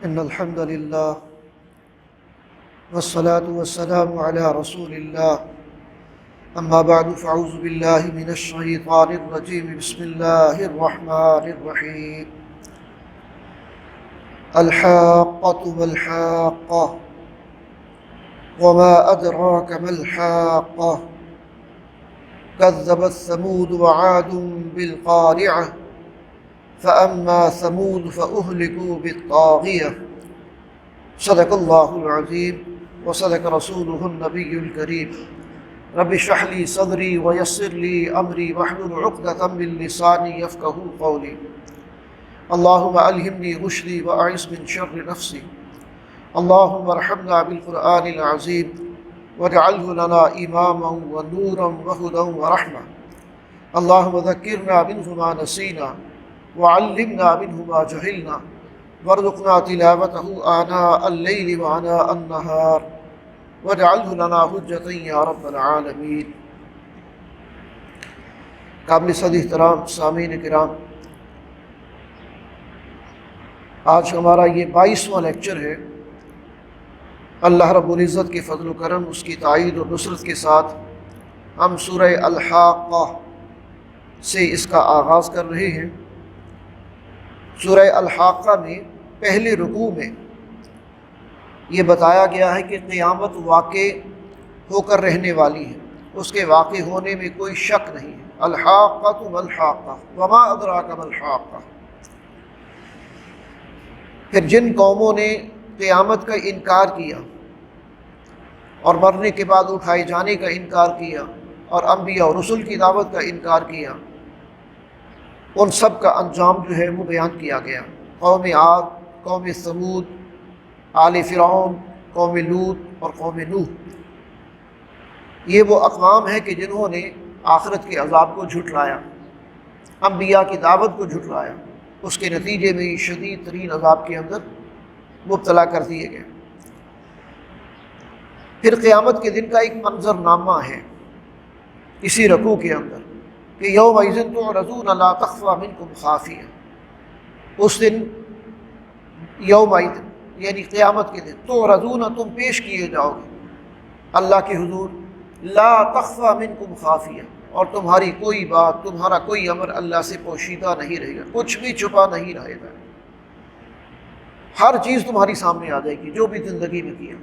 إن الحمد لله والصلاة والسلام على رسول الله أما بعد فأعوذ بالله من الشيطان الرجيم بسم الله الرحمن الرحيم الحاقة ما الحاقة وما أدراك ما الحاقة كذبت ثمود وعاد بالقارعة فأما ثمود فأهلكوا بالطاغية صدق الله العظيم وصدق رسوله النبي الكريم رب اشرح لي صدري ويسر لي أمري واحلل عقدة من لساني يفقهوا قولي اللهم ألهمني رشدي وأعص من شر نفسي اللهم ارحمنا بالقرآن العظيم واجعله لنا إماما ونورا وهدى ورحمة اللهم ذكرنا منه ما نسينا وعلمنا منه ما جهلنا وارزقنا تلاوته آناء الليل وآناء النهار واجعله لنا حجة يا رب العالمین۔ قابل صد احترام سامعین کرام، آج ہمارا یہ 22واں لیکچر ہے۔ اللہ رب العزت کے فضل و کرم، اس کی تائید اور نصرت کے ساتھ ہم سورہ الحاقہ سے اس کا آغاز کر رہے ہیں۔ سورہ الحاقہ میں پہلے رکوع میں یہ بتایا گیا ہے کہ قیامت واقع ہو کر رہنے والی ہے، اس کے واقع ہونے میں کوئی شک نہیں ہے۔ الحاقۃ ما الحاقہ وما ادراک ما الحاقہ۔ پھر جن قوموں نے قیامت کا انکار کیا اور مرنے کے بعد اٹھائے جانے کا انکار کیا اور انبیاء اور رسل کی دعوت کا انکار کیا، ان سب کا انجام جو ہے وہ بیان کیا گیا۔ قوم عاد، قوم ثمود، آل فرعون، قوم لوط اور قوم نوح، یہ وہ اقوام ہیں کہ جنہوں نے آخرت کے عذاب کو جھٹلایا، انبیاء کی دعوت کو جھٹلایا، اس کے نتیجے میں یہ شدید ترین عذاب کے اندر مبتلا کر دیے گئے۔ پھر قیامت کے دن کا ایک منظرنامہ ہے اسی رکوع کے اندر کہ یومئذ تعرضون لا تخفی منکم خافیہ۔ اس دن یومئذ یعنی قیامت کے دن، تعرضون تم پیش کیے جاؤ گے اللہ کے حضور، لا تخفی منکم خافیہ، اور تمہاری کوئی بات، تمہارا کوئی امر اللہ سے پوشیدہ نہیں رہے گا، کچھ بھی چھپا نہیں رہے گا، ہر چیز تمہاری سامنے آ جائے گی جو بھی زندگی میں کیا۔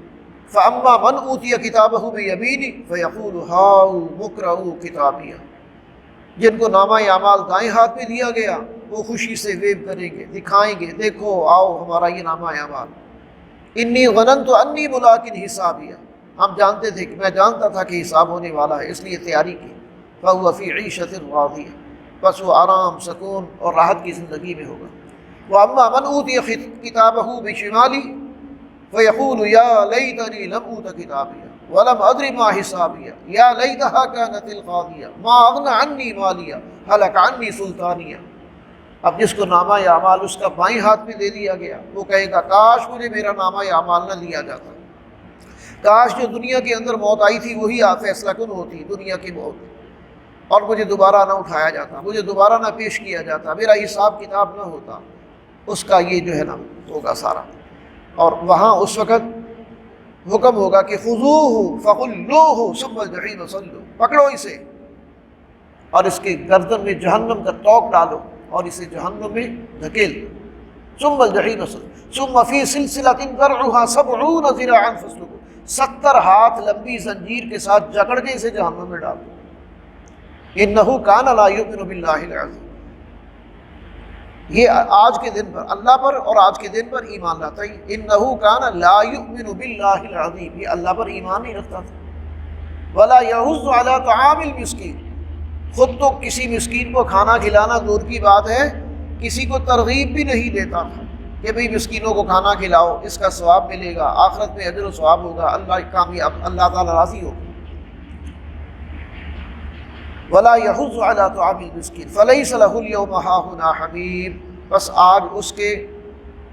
فَأَمَّا مَنْ أُوتِيَ كِتَابَهُ بِيَمِينِهِ فَيَقُولُ هَاؤُمُ اقْرَءُوا كِتَابِيَهْ۔ جن کو نامہ اعمال دائیں ہاتھ میں دیا گیا وہ خوشی سے ویو کریں گے، دکھائیں گے، دیکھو آؤ ہمارا یہ نامہ اعمال۔ انی ظننت انی ملاق حسابیہ، ہم جانتے تھے کہ میں جانتا تھا کہ حساب ہونے والا ہے، اس لیے تیاری کی۔ فہو فی عیشۃ راضیہ، بس وہ آرام، سکون اور راحت کی زندگی میں ہوگا۔ واما من اوتی کتابہ بشمالہ فیقول یا لیتنی لم اوت کتابیہ ولم ادر ما حسابیہ یا لیتہا کانت القاضیہ ما اغنی عنی مالیہ ہلک عنی سلطانیہ۔ اب جس کو نامہ اعمال اس کا بائیں ہاتھ میں دے دیا گیا، وہ کہے گا کاش مجھے میرا نامہ اعمال نہ دیا جاتا، کاش جو دنیا کے اندر موت آئی تھی وہی فیصلہ کن ہوتی، دنیا کی موت، اور مجھے دوبارہ نہ اٹھایا جاتا، مجھے دوبارہ نہ پیش کیا جاتا، میرا حساب کتاب نہ ہوتا۔ اس کا یہ جو ہے نا ہوگا سارا، اور وہاں اس وقت حکم ہوگا کہ خذوہ فغلوہ ثم الجحیم صلوا، پکڑو اسے اور اس کے گردن میں جہنم کا توق ڈالو اور اسے جہنم میں دھکیل دو۔ ثم الجحیم صلوا ثم فی سلسلۃ ذرعها 70 ذراعا فاسلکوہ، 70 ہاتھ لمبی زنجیر کے ساتھ جکڑ کے اسے جہنم میں ڈال دو۔ انہ کان لا یؤمن باللہ العظیم، یہ آج کے دن پر اللہ پر اور آج کے دن پر ایمان لاتا ہے۔ انہ کان لا یؤمن باللہ العظیم، یہ اللہ پر ایمان نہیں رکھتا تھا۔ ولا یحض علی طعام المسکین، خود تو کسی مسکین کو کھانا کھلانا دور کی بات ہے، کسی کو ترغیب بھی نہیں دیتا تھا کہ بھئی مسکینوں کو کھانا کھلاؤ، اس کا ثواب ملے گا، آخرت میں اجر و ثواب ہوگا، اللہ کامیاب، اللہ تعالیٰ راضی ہوگا۔ ولا يحض على طعام المسكين فليس له اليوم هاهنا حميم، بس آج اس کے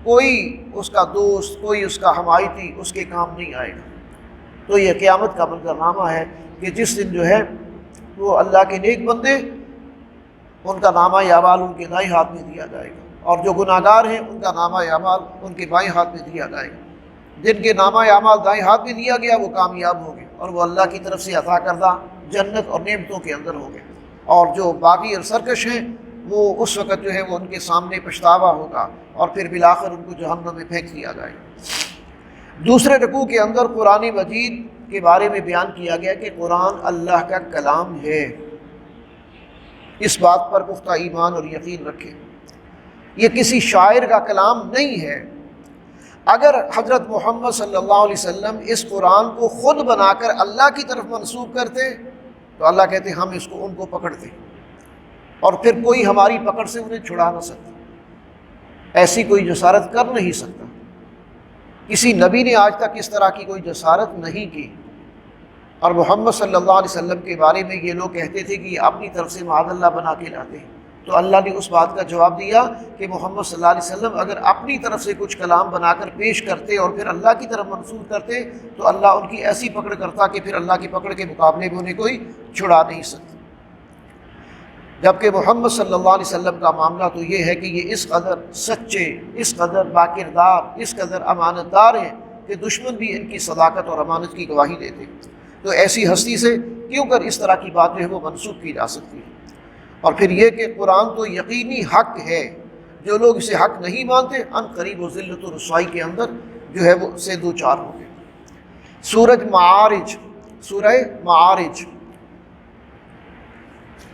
کوئی اس کا دوست، کوئی اس کا حمایتی اس کے کام نہیں آئے گا۔ تو یہ قیامت کا منظرنامہ ہے کہ جس دن جو ہے وہ اللہ کے نیک بندے، ان کا نامہ اعمال ان کے دائیں ہاتھ میں دیا جائے گا، اور جو گناہ گار ہیں ان کا نامہ اعمال ان کے بائیں ہاتھ میں دیا جائے گا۔ جن کے نامہ اعمال دائیں ہاتھ میں دیا گیا وہ کامیاب ہوں گے، اور وہ اللہ کی طرف سے عطا کردہ جنت اور نعمتوں کے اندر ہوں گے، اور جو باغی اور سرکش ہیں وہ اس وقت جو ہے وہ ان کے سامنے پچھتاوا ہوگا، اور پھر بالآخر ان کو جہنم میں پھینک دیا جائے گا۔ دوسرے رکوع کے اندر قرآن مجید کے بارے میں بیان کیا گیا کہ قرآن اللہ کا کلام ہے، اس بات پر پختہ ایمان اور یقین رکھیں، یہ کسی شاعر کا کلام نہیں ہے۔ اگر حضرت محمد صلی اللہ علیہ وسلم اس قرآن کو خود بنا کر اللہ کی طرف منسوب کرتے تو اللہ کہتے ہم ان کو پکڑتے، اور پھر کوئی ہماری پکڑ سے انہیں چھڑا نہ سکتا، ایسی کوئی جسارت کر نہیں سکتا۔ کسی نبی نے آج تک اس طرح کی کوئی جسارت نہیں کی، اور محمد صلی اللہ علیہ وسلم کے بارے میں یہ لوگ کہتے تھے کہ یہ اپنی طرف سے معاذ اللہ بنا کے لاتے ہیں، تو اللہ نے اس بات کا جواب دیا کہ محمد صلی اللہ علیہ وسلم اگر اپنی طرف سے کچھ کلام بنا کر پیش کرتے اور پھر اللہ کی طرف منسوب کرتے تو اللہ ان کی ایسی پکڑ کرتا کہ پھر اللہ کی پکڑ کے مقابلے میں انہیں کوئی چھڑا نہیں سکتا۔ جبکہ محمد صلی اللہ علیہ وسلم کا معاملہ تو یہ ہے کہ یہ اس قدر سچے، اس قدر باکردار، اس قدر امانت دار ہیں کہ دشمن بھی ان کی صداقت اور امانت کی گواہی دیتے، تو ایسی ہستی سے کیوں کر اس طرح کی بات جو ہے وہ منسوخ کی جا سکتی ہے۔ اور پھر یہ کہ قرآن تو یقینی حق ہے، جو لوگ اسے حق نہیں مانتے ان قریب و ذلت و رسوائی کے اندر جو ہے وہ سے دو چار ہوں گے۔ سورہ معارج،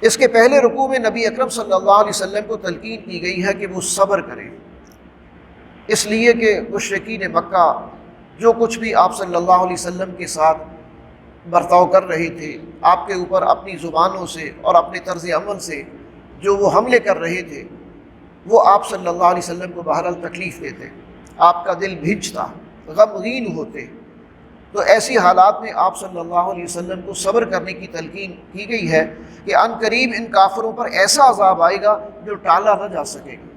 اس کے پہلے رکوع میں نبی اکرم صلی اللہ علیہ وسلم کو تلقین کی گئی ہے کہ وہ صبر کریں، اس لیے کہ مشرکین مکہ جو کچھ بھی آپ صلی اللہ علیہ وسلم کے ساتھ برتاؤ کر رہے تھے، آپ کے اوپر اپنی زبانوں سے اور اپنے طرز عمل سے جو وہ حملے کر رہے تھے، وہ آپ صلی اللہ علیہ وسلم کو بہرحال تکلیف دیتے، آپ کا دل بھیجتا، غمگین ہوتے، تو ایسی حالات میں آپ صلی اللہ علیہ وسلم کو صبر کرنے کی تلقین کی گئی ہے کہ عن قریب ان کافروں پر ایسا عذاب آئے گا جو ٹالا نہ جا سکے گا۔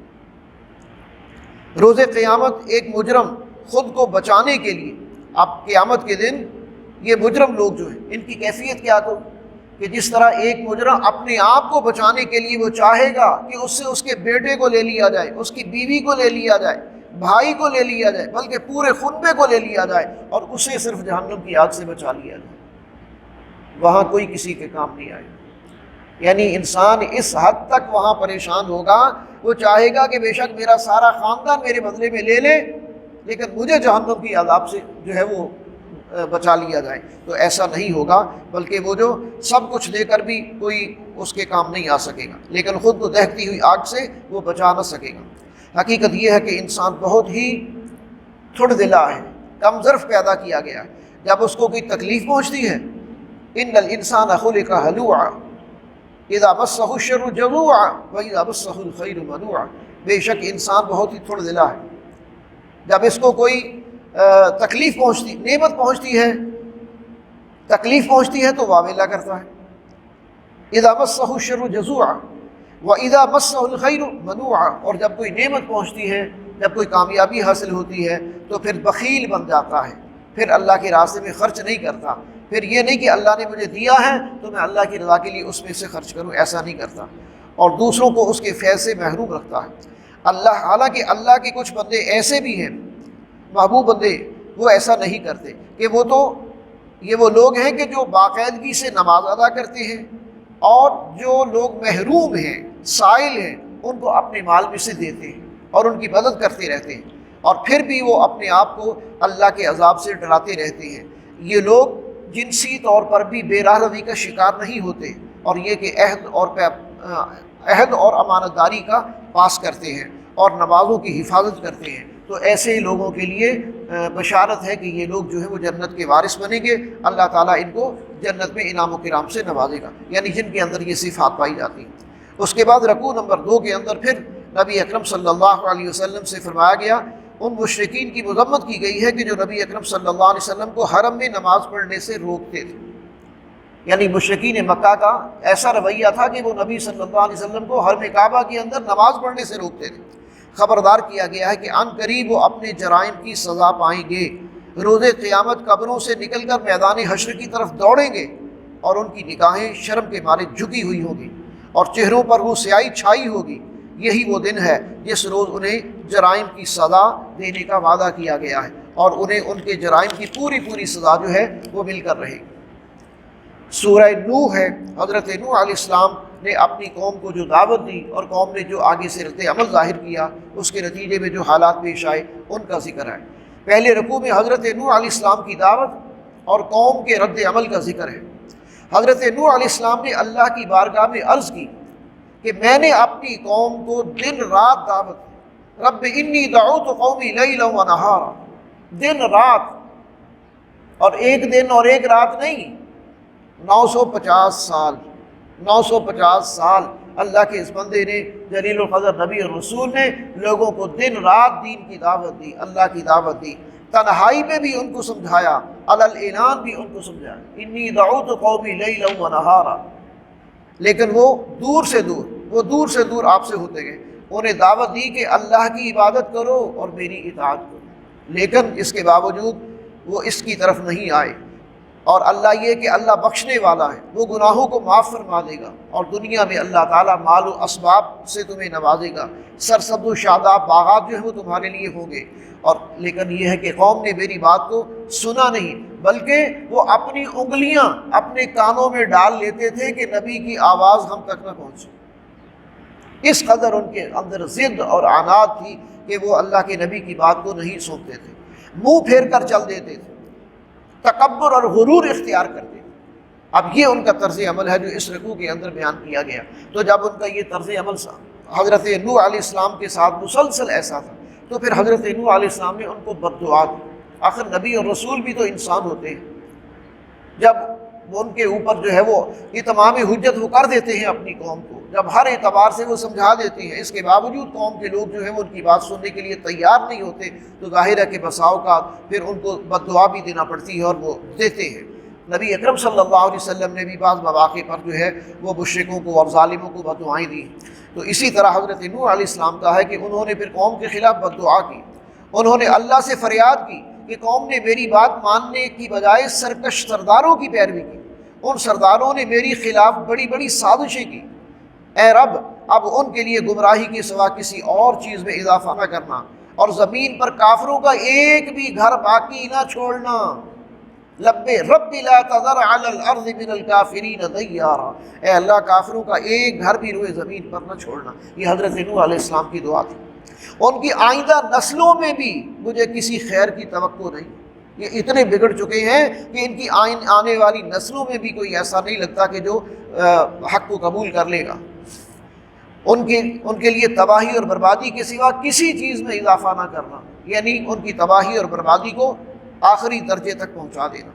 روز قیامت ایک مجرم خود کو بچانے کے لیے، اب قیامت کے دن یہ مجرم لوگ جو ہیں ان کی کیفیت کیا ہو کہ جس طرح ایک مجرم اپنے آپ کو بچانے کے لیے وہ چاہے گا کہ اس سے اس کے بیٹے کو لے لیا جائے، اس کی بیوی کو لے لیا جائے، بھائی کو لے لیا جائے، بلکہ پورے خنبے کو لے لیا جائے اور اسے صرف جہنم کی آگ سے بچا لیا جائے، وہاں کوئی کسی کے کام نہیں آئے۔ یعنی انسان اس حد تک وہاں پریشان ہوگا، وہ چاہے گا کہ بے شک میرا سارا خاندان میرے بدلے میں لے لے لیکن مجھے جہنم کی عذاب سے جو ہے وہ بچا لیا جائے، تو ایسا نہیں ہوگا، بلکہ وہ جو سب کچھ دے کر بھی کوئی اس کے کام نہیں آ سکے گا، لیکن خود کو دہتی ہوئی آگ سے وہ بچا نہ سکے گا۔ حقیقت یہ ہے کہ انسان بہت ہی تھوڑ دلا ہے، کم ظرف پیدا کیا گیا ہے۔ جب اس کو کوئی تکلیف پہنچتی ہے، ان الانسان خلق ہلوعا اذا مسہ الشر جزوعا واذا مسہ الخیر منوعا، بے شک انسان بہت ہی تھوڑ دلا ہے، جب اس کو کوئی تکلیف پہنچتی، نعمت پہنچتی ہے، تکلیف پہنچتی ہے تو واویلا کرتا ہے، اذا مسہ الشر جزوعا واذا مسہ الخیر منوعا، اور جب کوئی نعمت پہنچتی ہے، جب کوئی کامیابی حاصل ہوتی ہے تو پھر بخیل بن جاتا ہے، پھر اللہ کے راستے میں خرچ نہیں کرتا، پھر یہ نہیں کہ اللہ نے مجھے دیا ہے تو میں اللہ کی رضا کے لیے اس میں سے خرچ کروں، ایسا نہیں کرتا، اور دوسروں کو اس کے فیض سے محروم رکھتا ہے۔ اللہ، حالانکہ اللہ کے کچھ بندے ایسے بھی ہیں، محبوب بندے، وہ ایسا نہیں کرتے کہ یہ وہ لوگ ہیں کہ جو باقاعدگی سے نماز ادا کرتے ہیں، اور جو لوگ محروم ہیں، سائل ہیں، ان کو اپنے مال میں سے دیتے ہیں اور ان کی مدد کرتے رہتے ہیں، اور پھر بھی وہ اپنے آپ کو اللہ کے عذاب سے ڈراتے رہتے ہیں۔ یہ لوگ جنسی طور پر بھی بے راہ روی کا شکار نہیں ہوتے، اور یہ کہ عہد اور امانت داری کا پاس کرتے ہیں اور نمازوں کی حفاظت کرتے ہیں، تو ایسے لوگوں کے لیے بشارت ہے کہ یہ لوگ جو ہے وہ جنت کے وارث بنیں گے، اللہ تعالیٰ ان کو جنت میں انعام و کرام سے نوازے گا، یعنی جن کے اندر یہ صفات پائی جاتی ہیں۔ اس کے بعد رکوع نمبر 2 کے اندر پھر نبی اکرم صلی اللہ علیہ وسلم سے فرمایا گیا، ان مشرکین کی مذمت کی گئی ہے کہ جو نبی اکرم صلی اللہ علیہ وسلم کو حرم میں نماز پڑھنے سے روکتے تھے، یعنی مشرکین مکہ کا ایسا رویہ تھا کہ وہ نبی صلی اللہ علیہ وسلم کو حرم کعبہ کے اندر نماز پڑھنے سے روکتے تھے۔ خبردار کیا گیا ہے کہ عن قریب وہ اپنے جرائم کی سزا پائیں گے، روز قیامت قبروں سے نکل کر میدان حشر کی طرف دوڑیں گے، اور ان کی نگاہیں شرم کے مارے جھکی ہوئی ہوگی اور چہروں پر وہ سیاہی چھائی ہوگی۔ یہی وہ دن ہے جس روز انہیں جرائم کی سزا دینے کا وعدہ کیا گیا ہے اور انہیں ان کے جرائم کی پوری سزا جو ہے وہ مل کر رہے گی۔ سورہ نوح ہے، حضرت نوح علیہ السلام نے اپنی قوم کو جو دعوت دی اور قوم نے جو آگے سے رد عمل ظاہر کیا، اس کے نتیجے میں جو حالات پیش آئے ان کا ذکر ہے۔ پہلے رکوع میں حضرت نوح علیہ السلام کی دعوت اور قوم کے رد عمل کا ذکر ہے۔ حضرت نوح علیہ السلام نے اللہ کی بارگاہ میں عرض کی کہ میں نے اپنی قوم کو دن رات دعوت دی، رب انی دعوت قومی لیلا و نہارا، دن رات، اور ایک دن اور ایک رات نہیں، 950 سال اللہ کے اس بندے نے، جلیل القدر نبی اور رسول نے لوگوں کو دن رات دین کی دعوت دی، اللہ کی دعوت دی، تنہائی میں بھی ان کو سمجھایا، علی الاعلان بھی ان کو سمجھایا، انی دعوت قومی لیلا و نہارا، لیکن وہ دور سے دور آپ سے ہوتے گئے۔ انہیں دعوت دی کہ اللہ کی عبادت کرو اور میری اطاعت کرو، لیکن اس کے باوجود وہ اس کی طرف نہیں آئے۔ اور اللہ یہ کہ اللہ بخشنے والا ہے، وہ گناہوں کو معاف فرما دے گا، اور دنیا میں اللہ تعالیٰ مال و اسباب سے تمہیں نوازے گا، سرسبز و شاداب باغات جو ہیں وہ تمہارے لیے ہوں گے۔ اور لیکن یہ ہے کہ قوم نے میری بات کو سنا نہیں، بلکہ وہ اپنی انگلیاں اپنے کانوں میں ڈال لیتے تھے کہ نبی کی آواز ہم تک نہ پہنچے۔ اس قدر ان کے اندر ضد اور عناد تھی کہ وہ اللہ کے نبی کی بات کو نہیں سنتے تھے، منہ پھیر کر چل دیتے تھے، تکبر اور غرور اختیار کرتے تھے۔ اب یہ ان کا طرز عمل ہے جو اس رکوع کے اندر بیان کیا گیا۔ تو جب ان کا یہ طرز عمل حضرت نوح علیہ السلام کے ساتھ مسلسل ایسا تھا، تو پھر حضرت نوح علیہ السلام نے ان کو بد دعا دی۔ آخر نبی اور رسول بھی تو انسان ہوتے ہیں، جب ان کے اوپر جو ہے وہ اتمام حجت وہ کر دیتے ہیں اپنی قوم کو، جب ہر اعتبار سے وہ سمجھا دیتے ہیں، اس کے باوجود قوم کے لوگ جو ہیں وہ ان کی بات سننے کے لیے تیار نہیں ہوتے، تو ظاہر ہے کہ بسا اوقات پھر ان کو بد دعا بھی دینا پڑتی ہے، اور وہ دیتے ہیں۔ نبی اکرم صلی اللہ علیہ وسلم نے بھی بعض مواقع پر جو ہے وہ مشرکوں کو اور ظالموں کو بد دعائیں دی۔ تو اسی طرح حضرت نوح علیہ السلام کا ہے کہ انہوں نے پھر قوم کے خلاف بد دعا کی، انہوں نے اللہ سے فریاد کی کہ قوم نے میری بات ماننے کی بجائے سرکش سرداروں کی پیروی کی، ان سرداروں نے میری خلاف بڑی بڑی سازشیں کی، اے رب اب ان کے لیے گمراہی کے سوا کسی اور چیز میں اضافہ نہ کرنا، اور زمین پر کافروں کا ایک بھی گھر باقی نہ چھوڑنا، رب لا تذر علی الارض من الکافرین دیارا، اے اللہ کافروں کا ایک گھر بھی روئے زمین پر نہ چھوڑنا۔ یہ حضرت نوح علیہ السلام کی دعا تھی۔ ان کی آئندہ نسلوں میں بھی مجھے کسی خیر کی توقع نہیں، یہ اتنے بگڑ چکے ہیں کہ ان کی آنے والی نسلوں میں بھی کوئی ایسا نہیں لگتا کہ جو حق کو قبول کر لے گا۔ ان کے لیے تباہی اور بربادی کے سوا کسی چیز میں اضافہ نہ کرنا، یعنی ان کی تباہی اور بربادی کو آخری درجے تک پہنچا دینا۔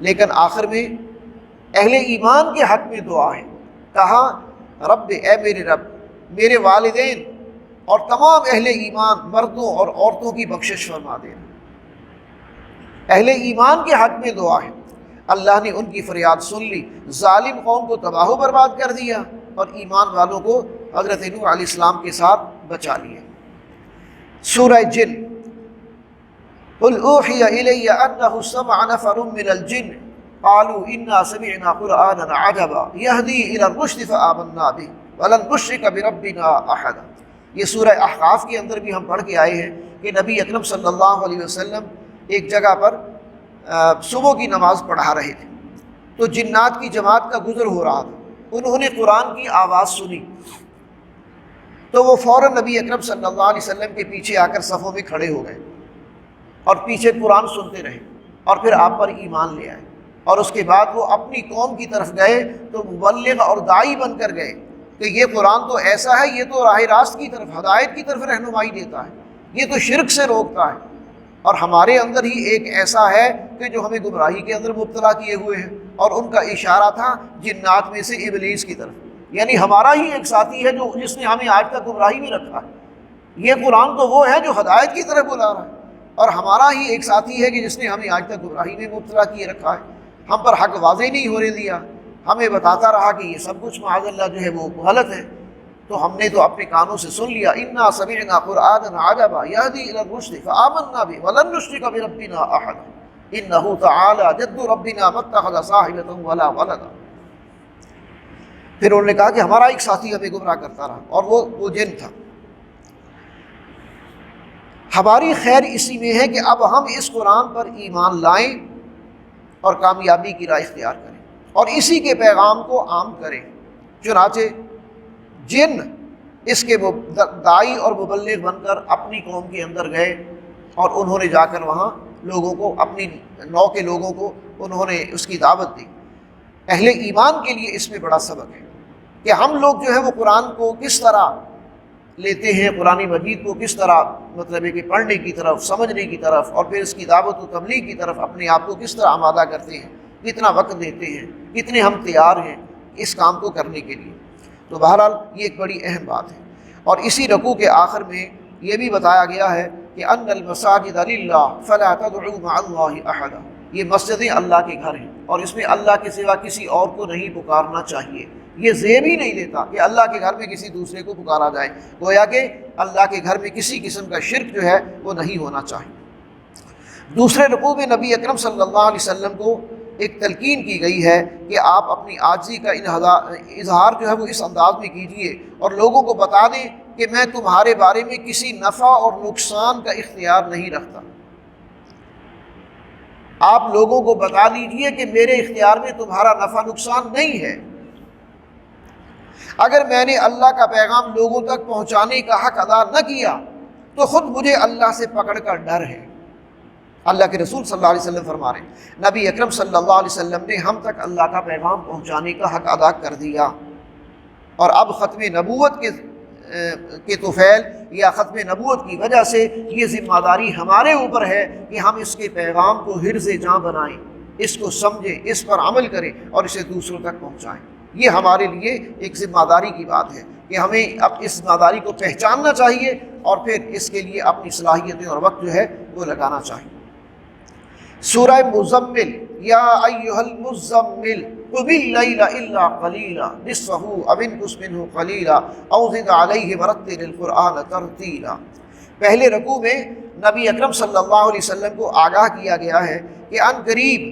لیکن آخر میں اہل ایمان کے حق میں دعا ہے، کہا رب اے میرے رب، میرے والدین اور تمام اہل ایمان مردوں اور عورتوں کی بخشش فرما دینا۔ اہل ایمان کے حق میں دعا ہے، اللہ نے ان کی فریاد سن لی، ظالم قوم کو تباہ و برباد کر دیا اور ایمان والوں کو حضرت نوح علیہ السلام کے ساتھ بچا لیا۔ سورہ جن، قل اوحی الی انہ استمع نفر من الجن قالوا انا سمعنا قرآنا عجبا یہدی الی الرشد فآمنا بہ ولن نشرک بربنا احدا۔ یہ سورہ احقاف کے اندر بھی ہم پڑھ کے آئے ہیں کہ نبی اکرم صلی اللہ علیہ وسلم ایک جگہ پر صبح کی نماز پڑھا رہے تھے، تو جنات کی جماعت کا گزر ہو رہا تھا، انہوں نے قرآن کی آواز سنی، تو وہ فوراً نبی اکرم صلی اللہ علیہ وسلم کے پیچھے آ کر صفوں میں کھڑے ہو گئے اور پیچھے قرآن سنتے رہے، اور پھر آپ پر ایمان لے آئے، اور اس کے بعد وہ اپنی قوم کی طرف گئے تو مبلغ اور داعی بن کر گئے کہ یہ قرآن تو ایسا ہے، یہ تو راہ راست کی طرف، ہدایت کی طرف رہنمائی دیتا ہے، یہ تو شرک سے روکتا ہے، اور ہمارے اندر ہی ایک ایسا ہے کہ جو ہمیں گمراہی کے اندر مبتلا کیے ہوئے ہیں۔ اور ان کا اشارہ تھا جنات میں سے ابلیس کی طرف، یعنی ہمارا ہی ایک ساتھی ہے جس نے ہمیں آج تک گمراہی میں رکھا ہے۔ یہ قرآن تو وہ ہے جو ہدایت کی طرف بلا رہا ہے، اور ہمارا ہی ایک ساتھی ہے کہ جس نے ہمیں آج تک گمراہی میں مبتلا کیے رکھا ہے، ہم پر حق واضح نہیں ہونے دیا، ہمیں بتاتا رہا کہ یہ سب کچھ معاذ اللہ جو ہے وہ غلط ہے، تو ہم نے تو اپنے کانوں سے سن لیا، انا سمعنا قرآنا عجبا یہدی الی الرشد فآمنا بہ ولن نشرک بربنا احدا انہ تعالی جد ربنا ما اتخذ صاحبۃ ولا ولدا۔ پھر انہوں نے کہا کہ ہمارا ایک ساتھی ہمیں گمراہ کرتا رہا، اور وہ جن تھا۔ ہماری خیر اسی میں ہے کہ اب ہم اس قرآن پر ایمان لائیں اور کامیابی کی راہ اختیار کریں اور اسی کے پیغام کو عام کریں۔ چنانچہ جن اس کے داعی اور مبلغ بن کر اپنی قوم کے اندر گئے، اور انہوں نے جا کر وہاں لوگوں کو، اپنی نو کے لوگوں کو انہوں نے اس کی دعوت دی۔ اہل ایمان کے لیے اس میں بڑا سبق ہے کہ ہم لوگ جو ہے وہ قرآن کو کس طرح لیتے ہیں، قرآن مجید کو کس طرح مطلب ہے کہ پڑھنے کی طرف، سمجھنے کی طرف، اور پھر اس کی دعوت و تبلیغ کی طرف اپنے آپ کو کس طرح آمادہ کرتے ہیں، کتنا وقت دیتے ہیں، کتنے ہم تیار ہیں اس کام کو کرنے کے لیے۔ تو بہرحال یہ ایک بڑی اہم بات ہے۔ اور اسی رکوع کے آخر میں یہ بھی بتایا گیا ہے کہ ان المساجد للہ فلا تدعوا مع اللہ احدا، یہ مسجدیں اللہ کے گھر ہیں اور اس میں اللہ کے سوا کسی اور کو نہیں پکارنا چاہیے۔ یہ زیب ہی نہیں دیتا کہ اللہ کے گھر میں کسی دوسرے کو پکارا جائے، گویا کہ اللہ کے گھر میں کسی قسم کا شرک جو ہے وہ نہیں ہونا چاہیے۔ دوسرے رکوع میں نبی اکرم صلی اللہ علیہ وسلم کو ایک تلقین کی گئی ہے کہ آپ اپنی عاجزی کا اظہار جو ہے وہ اس انداز میں کیجیے اور لوگوں کو بتا دیں کہ میں تمہارے بارے میں کسی نفع اور نقصان کا اختیار نہیں رکھتا۔ آپ لوگوں کو بتا دیجئے کہ میرے اختیار میں تمہارا نفع نقصان نہیں ہے۔ اگر میں نے اللہ کا پیغام لوگوں تک پہنچانے کا حق ادا نہ کیا تو خود مجھے اللہ سے پکڑ کا ڈر ہے۔ اللہ کے رسول صلی اللہ علیہ وسلم فرما رہے ہیں، نبی اکرم صلی اللہ علیہ وسلم نے ہم تک اللہ کا پیغام پہنچانے کا حق ادا کر دیا، اور اب ختم نبوت کے طفیل یا ختم نبوت کی وجہ سے یہ ذمہ داری ہمارے اوپر ہے کہ ہم اس کے پیغام کو حرز جاں بنائیں، اس کو سمجھیں، اس پر عمل کریں اور اسے دوسروں تک پہنچائیں۔ یہ ہمارے لیے ایک ذمہ داری کی بات ہے کہ ہمیں اب اس ذمہ داری کو پہچاننا چاہیے اور پھر اس کے لیے اپنی صلاحیتیں اور وقت جو ہے وہ لگانا چاہیے۔ سورہ مزمل، یا ایھا المزمل قم اللیل الا قلیلا نصفہ او انقص منہ قلیلا او زد علیہ ورتل القرآن ترتیلا۔ پہلے رکوع میں نبی اکرم صلی اللہ علیہ وسلم کو آگاہ کیا گیا ہے کہ ان قریب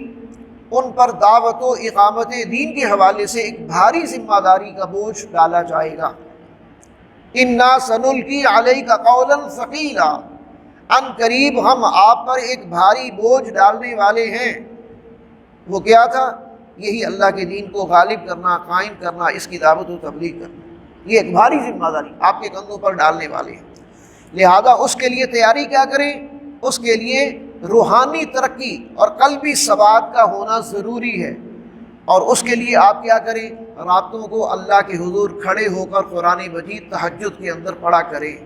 ان پر دعوت و اقامت دین کے حوالے سے ایک بھاری ذمہ داری کا بوجھ ڈالا جائے گا۔ انا سنلقی علیک قولا ثقیلا، ان قریب ہم آپ پر ایک بھاری بوجھ ڈالنے والے ہیں۔ وہ کیا تھا؟ یہی اللہ کے دین کو غالب کرنا، قائم کرنا، اس کی دعوت و تبلیغ کرنا۔ یہ ایک بھاری ذمہ داری آپ کے کندھوں پر ڈالنے والے ہیں، لہذا اس کے لیے تیاری کیا کریں؟ اس کے لیے روحانی ترقی اور قلبی ثبات کا ہونا ضروری ہے، اور اس کے لیے آپ کیا کریں؟ راتوں کو اللہ کے حضور کھڑے ہو کر قرآن مجید تہجد کے اندر پڑھا کریں۔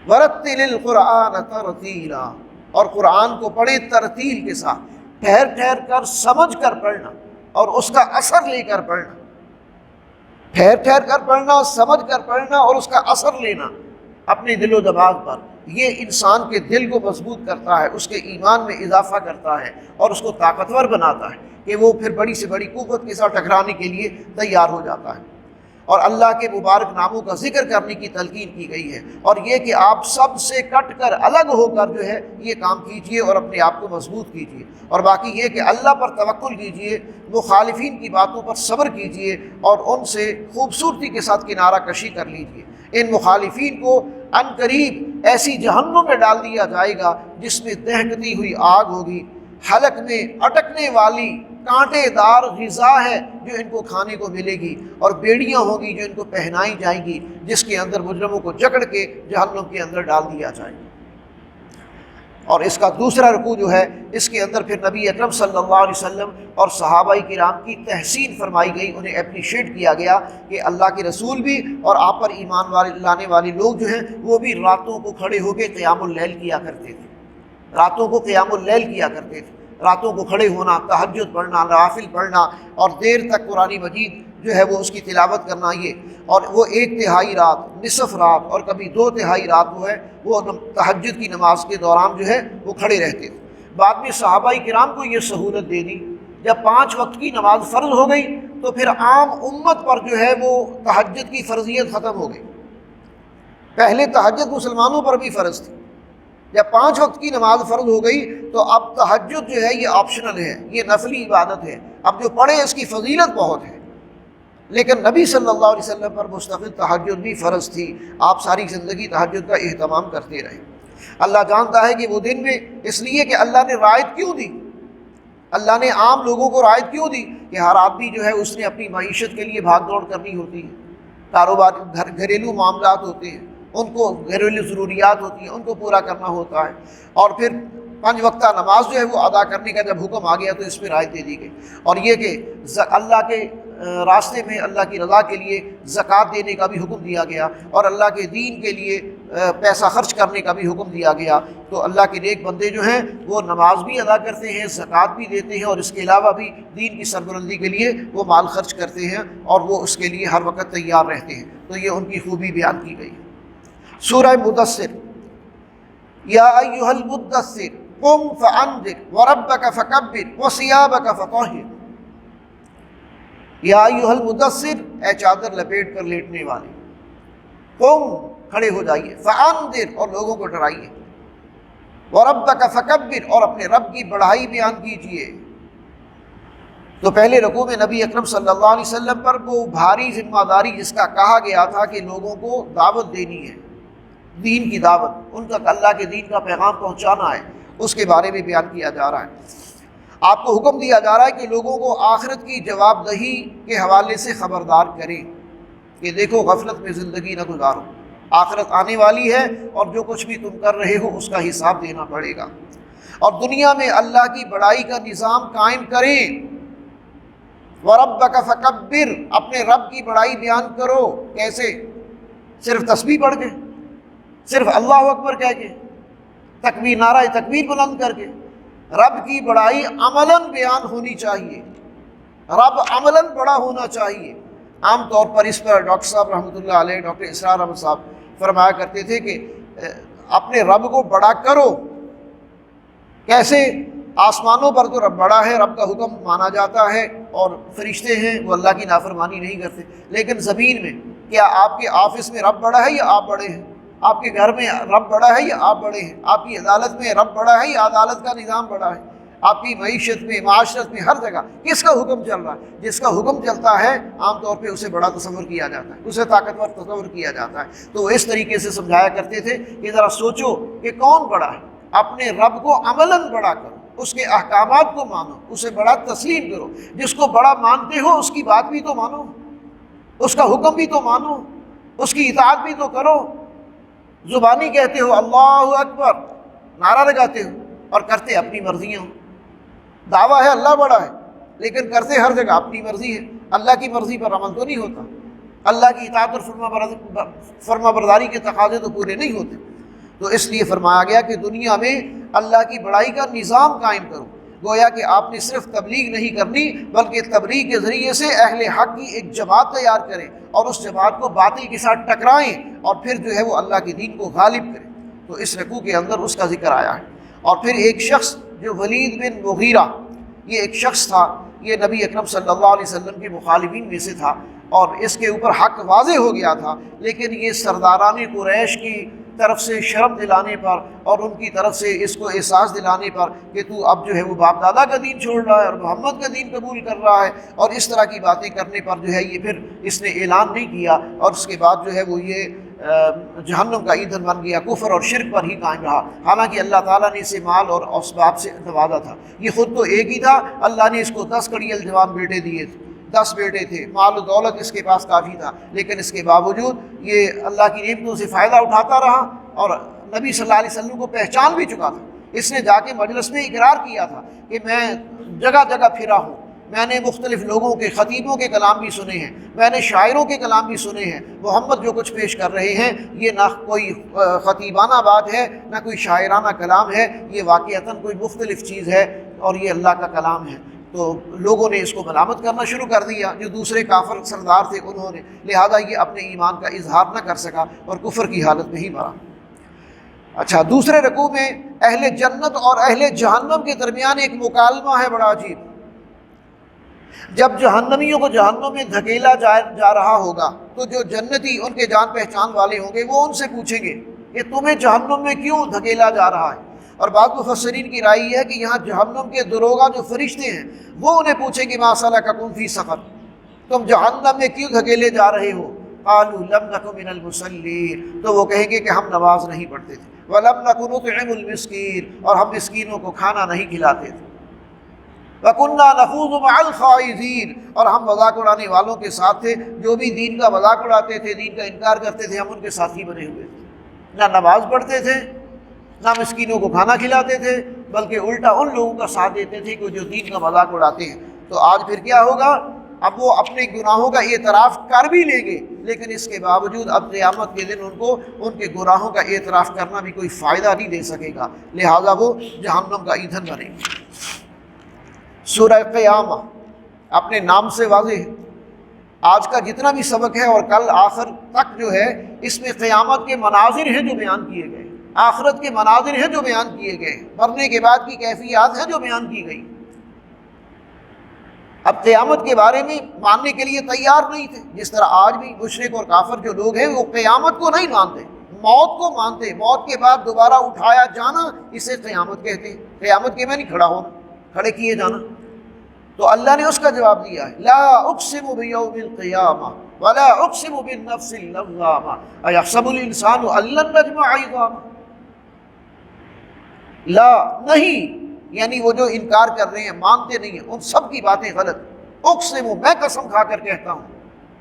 ورتل القرآن ترتیلا، اور قرآن کو پڑھے ترتیل کے ساتھ، ٹھہر ٹھہر کر سمجھ کر پڑھنا اور اس کا اثر لے کر پڑھنا، ٹھہر ٹھہر کر پڑھنا، سمجھ کر پڑھنا اور اس کا اثر لینا اپنے دل و دماغ پر۔ یہ انسان کے دل کو مضبوط کرتا ہے، اس کے ایمان میں اضافہ کرتا ہے اور اس کو طاقتور بناتا ہے کہ وہ پھر بڑی سے بڑی قوت کے ساتھ ٹکرانے کے لیے تیار ہو جاتا ہے۔ اور اللہ کے مبارک ناموں کا ذکر کرنے کی تلقین کی گئی ہے، اور یہ کہ آپ سب سے کٹ کر الگ ہو کر جو ہے یہ کام کیجئے اور اپنے آپ کو مضبوط کیجئے، اور باقی یہ کہ اللہ پر توکل کیجئے، مخالفین کی باتوں پر صبر کیجئے اور ان سے خوبصورتی کے ساتھ کنارہ کشی کر لیجئے۔ ان مخالفین کو ان قریب ایسی جہنم میں ڈال دیا جائے گا جس میں دہکتی ہوئی آگ ہوگی، حلق میں اٹکنے والی کانٹے دار غذا ہے جو ان کو کھانے کو ملے گی، اور بیڑیاں ہوں گی جو ان کو پہنائی جائیں گی، جس کے اندر مجرموں کو جکڑ کے جہنم کے اندر ڈال دیا جائے گا۔ اور اس کا دوسرا رکوع جو ہے، اس کے اندر پھر نبی اکرم صلی اللہ علیہ وسلم اور صحابہ کرام کی تحسین فرمائی گئی، انہیں اپریشیٹ کیا گیا کہ اللہ کے رسول بھی اور آپ پر ایمان لانے والے لوگ جو ہیں وہ بھی راتوں کو کھڑے ہو کے قیام اللیل کیا کرتے تھے، راتوں کو قیام اللیل کیا کرتے تھے، راتوں کو کھڑے ہونا، تہجد پڑھنا، نوافل پڑھنا اور دیر تک قرآن مجید جو ہے وہ اس کی تلاوت کرنا، یہ اور وہ 1/3 رات، نصف رات اور کبھی 2/3 رات وہ ہے وہ تہجد کی نماز کے دوران جو ہے وہ کھڑے رہتے تھے۔ بعد میں صحابہ کرام کو یہ سہولت دے دی، جب 5 وقت کی نماز فرض ہو گئی تو پھر عام امت پر جو ہے وہ تہجد کی فرضیت ختم ہو گئی۔ پہلے تہجد مسلمانوں پر بھی فرض تھی، جب 5 وقت کی نماز فرض ہو گئی تو اب تہجد جو ہے یہ آپشنل ہے، یہ نفلی عبادت ہے، اب جو پڑھے اس کی فضیلت بہت ہے۔ لیکن نبی صلی اللہ علیہ وسلم پر مستقل تہجد بھی فرض تھی، آپ ساری زندگی تہجد کا اہتمام کرتے رہے۔ اللہ جانتا ہے کہ وہ دن میں، اس لیے کہ اللہ نے رعایت کیوں دی، اللہ نے عام لوگوں کو رعایت کیوں دی کہ ہر آدمی جو ہے اس نے اپنی معیشت کے لیے بھاگ دوڑ کرنی ہوتی ہے، کاروبار گھریلو معاملات ہوتے ہیں، ان کو گھریلو ضروریات ہوتی ہیں، ان کو پورا کرنا ہوتا ہے، اور پھر 5 وقتہ نماز جو ہے وہ ادا کرنے کا جب حکم آ گیا تو اس پہ رعایت دے دی گئی، اور یہ کہ اللہ کے راستے میں اللہ کی رضا کے لیے زکوٰۃ دینے کا بھی حکم دیا گیا، اور اللہ کے دین کے لیے پیسہ خرچ کرنے کا بھی حکم دیا گیا۔ تو اللہ کے نیک بندے جو ہیں وہ نماز بھی ادا کرتے ہیں، زکوٰۃ بھی دیتے ہیں، اور اس کے علاوہ بھی دین کی سربلندی کے لیے وہ مال خرچ کرتے ہیں، اور وہ اس کے لیے ہر وقت تیار رہتے ہیں۔ تو یہ ان کی خوبی بیان کی گئی۔ سورہ مدثر، یا ایھا المدثر قم فانذر وربک فکبر وثیابک فطہر، یا ایھا المدثر، اے چادر لپیٹ کر لیٹنے والے، قم، کھڑے ہو جائیے، فانذر، اور لوگوں کو ڈرائیے، وربک فکبر، اور اپنے رب کی بڑائی بیان کیجیے۔ تو پہلے رکوع میں نبی اکرم صلی اللہ علیہ وسلم پر وہ بھاری ذمہ داری جس کا کہا گیا تھا کہ لوگوں کو دعوت دینی ہے، دین کی دعوت، ان تک اللہ کے دین کا پیغام پہنچانا ہے، اس کے بارے میں بیان کیا جا رہا ہے۔ آپ کو حکم دیا جا رہا ہے کہ لوگوں کو آخرت کی جواب دہی کے حوالے سے خبردار کریں کہ دیکھو غفلت میں زندگی نہ گزارو، آخرت آنے والی ہے، اور جو کچھ بھی تم کر رہے ہو اس کا حساب دینا پڑے گا، اور دنیا میں اللہ کی بڑائی کا نظام قائم کریں۔ وَرَبَّكَ فَكَبِّرْ، اپنے رب کی بڑائی بیان کرو۔ کیسے؟ صرف تسبیح پڑھ کے، صرف اللہ اکبر کہہ کے، تکبیر، نعرہ تکبیر بلند کر کے؟ رب کی بڑائی عملاً بیان ہونی چاہیے، رب عملاً بڑا ہونا چاہیے۔ عام طور پر اس پر ڈاکٹر صاحب رحمۃ اللہ علیہ، ڈاکٹر اسرار احمد صاحب فرمایا کرتے تھے کہ اپنے رب کو بڑا کرو۔ کیسے؟ آسمانوں پر تو رب بڑا ہے، رب کا حکم مانا جاتا ہے، اور فرشتے ہیں وہ اللہ کی نافرمانی نہیں کرتے، لیکن زمین میں کیا آپ کے آفس میں رب بڑا ہے یا آپ بڑے ہیں؟ آپ کے گھر میں رب بڑا ہے یا آپ بڑے ہیں؟ آپ کی عدالت میں رب بڑا ہے یا عدالت کا نظام بڑا ہے؟ آپ کی معیشت میں، معاشرت میں، ہر جگہ کس کا حکم چل رہا ہے؟ جس کا حکم چلتا ہے عام طور پہ اسے بڑا تصور کیا جاتا ہے، اسے طاقتور تصور کیا جاتا ہے۔ تو اس طریقے سے سمجھایا کرتے تھے کہ ذرا سوچو کہ کون بڑا ہے، اپنے رب کو عملاً بڑا کرو، اس کے احکامات کو مانو، اسے بڑا تسلیم کرو، جس کو بڑا مانتے ہو اس کی بات بھی تو مانو، اس کا حکم بھی تو مانو، اس کی اطاعت بھی تو کرو۔ زبانی کہتے ہو اللہ اکبر، نعرہ لگاتے ہو، اور کرتے اپنی مرضیاں ہو۔ دعویٰ ہے اللہ بڑا ہے، لیکن کرتے ہر جگہ اپنی مرضی ہے، اللہ کی مرضی پر عمل تو نہیں ہوتا، اللہ کی اطاعت اور فرما برداری کے تقاضے تو پورے نہیں ہوتے۔ تو اس لیے فرمایا گیا کہ دنیا میں اللہ کی بڑائی کا نظام قائم کرو۔ گویا کہ آپ نے صرف تبلیغ نہیں کرنی، بلکہ تبلیغ کے ذریعے سے اہل حق کی ایک جماعت تیار کریں، اور اس جماعت کو باطل کے ساتھ ٹکرائیں، اور پھر جو ہے وہ اللہ کے دین کو غالب کریں۔ تو اس رکوع کے اندر اس کا ذکر آیا ہے۔ اور پھر ایک شخص جو ولید بن مغیرہ، یہ ایک شخص تھا، یہ نبی اکرم صلی اللہ علیہ وسلم کے مخالفین میں سے تھا، اور اس کے اوپر حق واضح ہو گیا تھا، لیکن یہ سرداران قریش کی طرف سے شرم دلانے پر، اور ان کی طرف سے اس کو احساس دلانے پر کہ تو اب جو ہے وہ باپ دادا کا دین چھوڑ رہا ہے اور محمد کا دین قبول کر رہا ہے، اور اس طرح کی باتیں کرنے پر جو ہے یہ پھر اس نے اعلان نہیں کیا، اور اس کے بعد جو ہے وہ یہ جہنم کا ایندھن بن گیا، کفر اور شرک پر ہی قائم رہا، حالانکہ اللہ تعالیٰ نے اسے مال اور اسباب سے نوازا تھا۔ یہ خود تو ایک ہی تھا، اللہ نے اس کو 10 کڑیل جوان بیٹے دیے تھے، 10 بیٹے تھے، مال و دولت اس کے پاس کافی تھا، لیکن اس کے باوجود یہ اللہ کی نعمتوں سے فائدہ اٹھاتا رہا، اور نبی صلی اللہ علیہ وسلم کو پہچان بھی چکا تھا۔ اس نے جا کے مجلس میں اقرار کیا تھا کہ میں جگہ جگہ پھرا ہوں، میں نے مختلف لوگوں کے، خطیبوں کے کلام بھی سنے ہیں، میں نے شاعروں کے کلام بھی سنے ہیں، محمد جو کچھ پیش کر رہے ہیں یہ نہ کوئی خطیبانہ بات ہے، نہ کوئی شاعرانہ کلام ہے، یہ واقعتاً کوئی مختلف چیز ہے، اور یہ اللہ کا کلام ہے۔ تو لوگوں نے اس کو ملامت کرنا شروع کر دیا، جو دوسرے کافر سردار تھے انہوں نے، لہذا یہ اپنے ایمان کا اظہار نہ کر سکا اور کفر کی حالت میں ہی مرا۔ اچھا، دوسرے رکوع میں اہل جنت اور اہل جہنم کے درمیان ایک مکالمہ ہے بڑا عجیب۔ جب جہنمیوں کو جہنم میں دھکیلا جا رہا ہوگا تو جو جنتی ان کے جان پہچان والے ہوں گے وہ ان سے پوچھیں گے کہ تمہیں جہنم میں کیوں دھکیلا جا رہا ہے؟ اور بعض مفسرین کی رائے یہ ہے کہ یہاں جہنم کے دروغہ جو فرشتے ہیں وہ انہیں پوچھیں گے ما سلککم فی سقر، تم جہنم میں کیوں دھکیلے جا رہے ہو؟ قالوا لم نک من المصلین، تو وہ کہیں گے کہ ہم نماز نہیں پڑھتے تھے، ولم نک نطعم المسکین، اور ہم مسکینوں کو کھانا نہیں کھلاتے تھے، وَكُنَّا نَخُوضُ مَعَ الْخَائِضِينَ، اور ہم مذاق اڑانے والوں کے ساتھ تھے، جو بھی دین کا مذاق اڑاتے تھے، دین کا انکار کرتے تھے، ہم ان کے ساتھی بنے ہوئے تھے، نہ نماز پڑھتے تھے نہ مسکینوں کو کھانا کھلاتے تھے، بلکہ الٹا ان لوگوں کا ساتھ دیتے تھے کہ جو دین کا مذاق اڑاتے ہیں۔ تو آج پھر کیا ہوگا؟ اب وہ اپنے گناہوں کا اعتراف کر بھی لیں گے، لیکن اس کے باوجود اب قیامت کے دن ان کو ان کے گناہوں کا اعتراف کرنا بھی کوئی فائدہ نہیں دے سکے گا، لہذا وہ جہنم کا ایندھن بنے گے۔ سورہ قیامہ اپنے نام سے واضح ہے، آج کا جتنا بھی سبق ہے اور کل آخر تک جو ہے، اس میں قیامت کے مناظر ہیں جو بیان کیے گئے، آخرت کے مناظر ہیں جو بیان کیے گئے، مرنے کے بعد کی کیفیات ہیں جو بیان کی گئی۔ اب قیامت کے بارے میں ماننے کے لیے تیار نہیں تھے، جس طرح آج بھی مشرک اور کافر جو لوگ ہیں وہ قیامت کو نہیں مانتے، موت کو مانتے، موت کے بعد دوبارہ اٹھایا جانا اسے قیامت کہتے ہیں، قیامت کے میں نہیں کھڑا ہونا، کھڑے کیے جانا۔ تو اللہ نے اس کا جواب دیا ہے، لا اقسم بیوم القیامہ ولا اقسم بالنفس اللوامہ ایحسب الانسان ان لن نجمع عظامہ۔ لا نہیں، یعنی وہ جو انکار کر رہے ہیں، مانتے نہیں ہیں، ان سب کی باتیں غلط۔ اقسم، میں قسم کھا کر کہتا ہوں،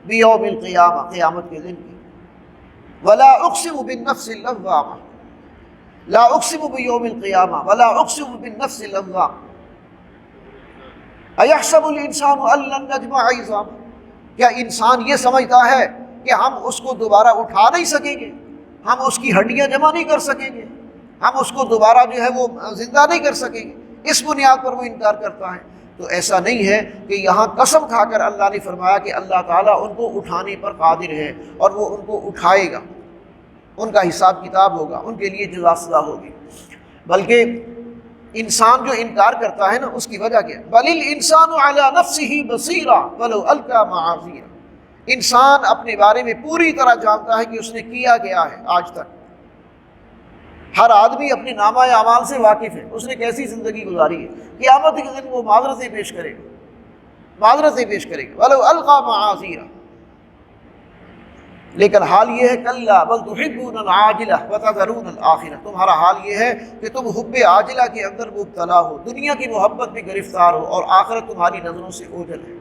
بیوم القیامہ، قیامت کے دن کی، ولا اقسم بالنفس اللوامہ، لا اقسم بیوم القیامہ ولا اقسم بالنفس اللوامہ ایحسب الانسان ان لن نجمع عظامہ۔ کیا انسان یہ سمجھتا ہے کہ ہم اس کو دوبارہ اٹھا نہیں سکیں گے، ہم اس کی ہڈیاں جمع نہیں کر سکیں گے، ہم اس کو دوبارہ جو ہے وہ زندہ نہیں کر سکیں گے؟ اس بنیاد پر وہ انکار کرتا ہے۔ تو ایسا نہیں ہے کہ یہاں قسم کھا کر اللہ نے فرمایا کہ اللہ تعالیٰ ان کو اٹھانے پر قادر ہے اور وہ ان کو اٹھائے گا، ان کا حساب کتاب ہوگا، ان کے لیے جزا سزا ہوگی۔ بلکہ انسان جو انکار کرتا ہے نا، اس کی وجہ کیا؟ بل الانسان علی نفسہ بصیرہ ولو القی معاذیرہ۔ انسان اپنے بارے میں پوری طرح جانتا ہے کہ اس نے کیا گیا ہے آج تک۔ ہر آدمی اپنے نامہ اعمال سے واقف ہے، اس نے کیسی زندگی گزاری ہے۔ قیامت کے دن وہ معذرتیں پیش کرے گا، معذرتیں پیش کرے گا، ولو القی معاذیرہ۔ لیکن حال یہ ہے، کلا بل تحبون العاجلہ وتذرون الآخرہ، تمہارا حال یہ ہے کہ تم حب عاجلہ کے اندر مبتلا ہو، دنیا کی محبت میں گرفتار ہو، اور آخرت تمہاری نظروں سے اوجھل ہے۔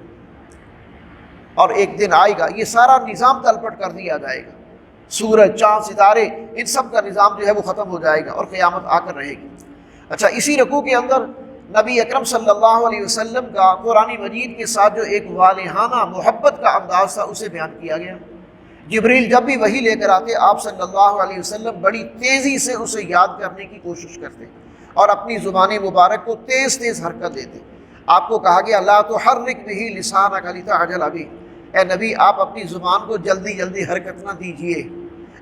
اور ایک دن آئے گا یہ سارا نظام تلپٹ کر دیا جائے گا، سورج، چاند، ستارے، ان سب کا نظام جو ہے وہ ختم ہو جائے گا اور قیامت آ کر رہے گی۔ اچھا، اسی رکوع کے اندر نبی اکرم صلی اللہ علیہ وسلم کا قرآن مجید کے ساتھ جو ایک والہانہ محبت کا انداز تھا اسے بیان کیا گیا۔ جبریل جب بھی وحی لے کر آتے، آپ صلی اللہ علیہ وسلم بڑی تیزی سے اسے یاد کرنے کی کوشش کرتے اور اپنی زبان مبارک کو تیز تیز حرکت دیتے۔ آپ کو کہا گیا لا تحرک بہ لسانک لتعجل بہ، اے نبی آپ اپنی زبان کو جلدی جلدی حرکت نہ دیجیے۔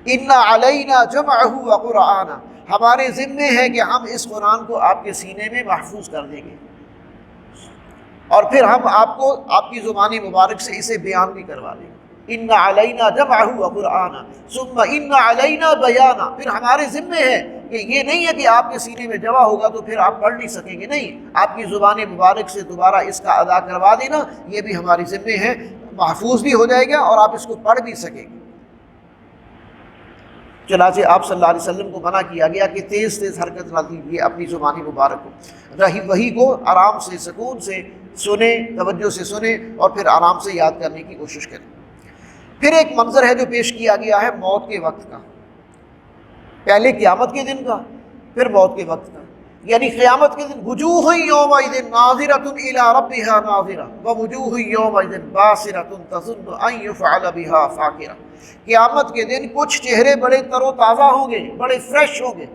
ان علینا جمعہ وقرآنہ، ہمارے ذمے ہے کہ ہم اس قرآن کو آپ کے سینے میں محفوظ کر دیں گے، اور پھر ہم آپ کو آپ کی زبان مبارک سے اسے بیان بھی کروا دیں گے۔ ان علینا جمعہ وقرآنہ ثم ان علینا بیانہ، پھر ہمارے ذمے ہے کہ یہ نہیں ہے کہ آپ کے سینے میں جمع ہوگا تو پھر آپ پڑھ نہیں سکیں گے، نہیں، آپ کی زبان مبارک سے دوبارہ اس کا ادا کروا دینا یہ بھی ہماری ذمے ہے، محفوظ بھی ہو جائے گا اور آپ اس کو پڑھ بھی سکیں گے۔ چنانچہ آپ صلی اللہ علیہ وسلم کو منع کیا گیا کہ تیز تیز حرکت نہ دیجیے اپنی زبان مبارک کو، وحی کو آرام سے، سکون سے سنیں، توجہ سے سنیں اور پھر آرام سے یاد کرنے کی کوشش کریں۔ پھر ایک منظر ہے جو پیش کیا گیا ہے موت کے وقت کا، پہلے قیامت کے دن کا، پھر موت کے وقت کا، یعنی قیامت کے دن وجوہ یومئذ ناظرۃ الی ربها ناظرہ ووجوہ یومئذ باسرۃ تظن ان یفعل بها فاقرہ۔ قیامت کے دن کچھ چہرے بڑے تر و تازہ ہوں گے، بڑے فریش ہوں گے،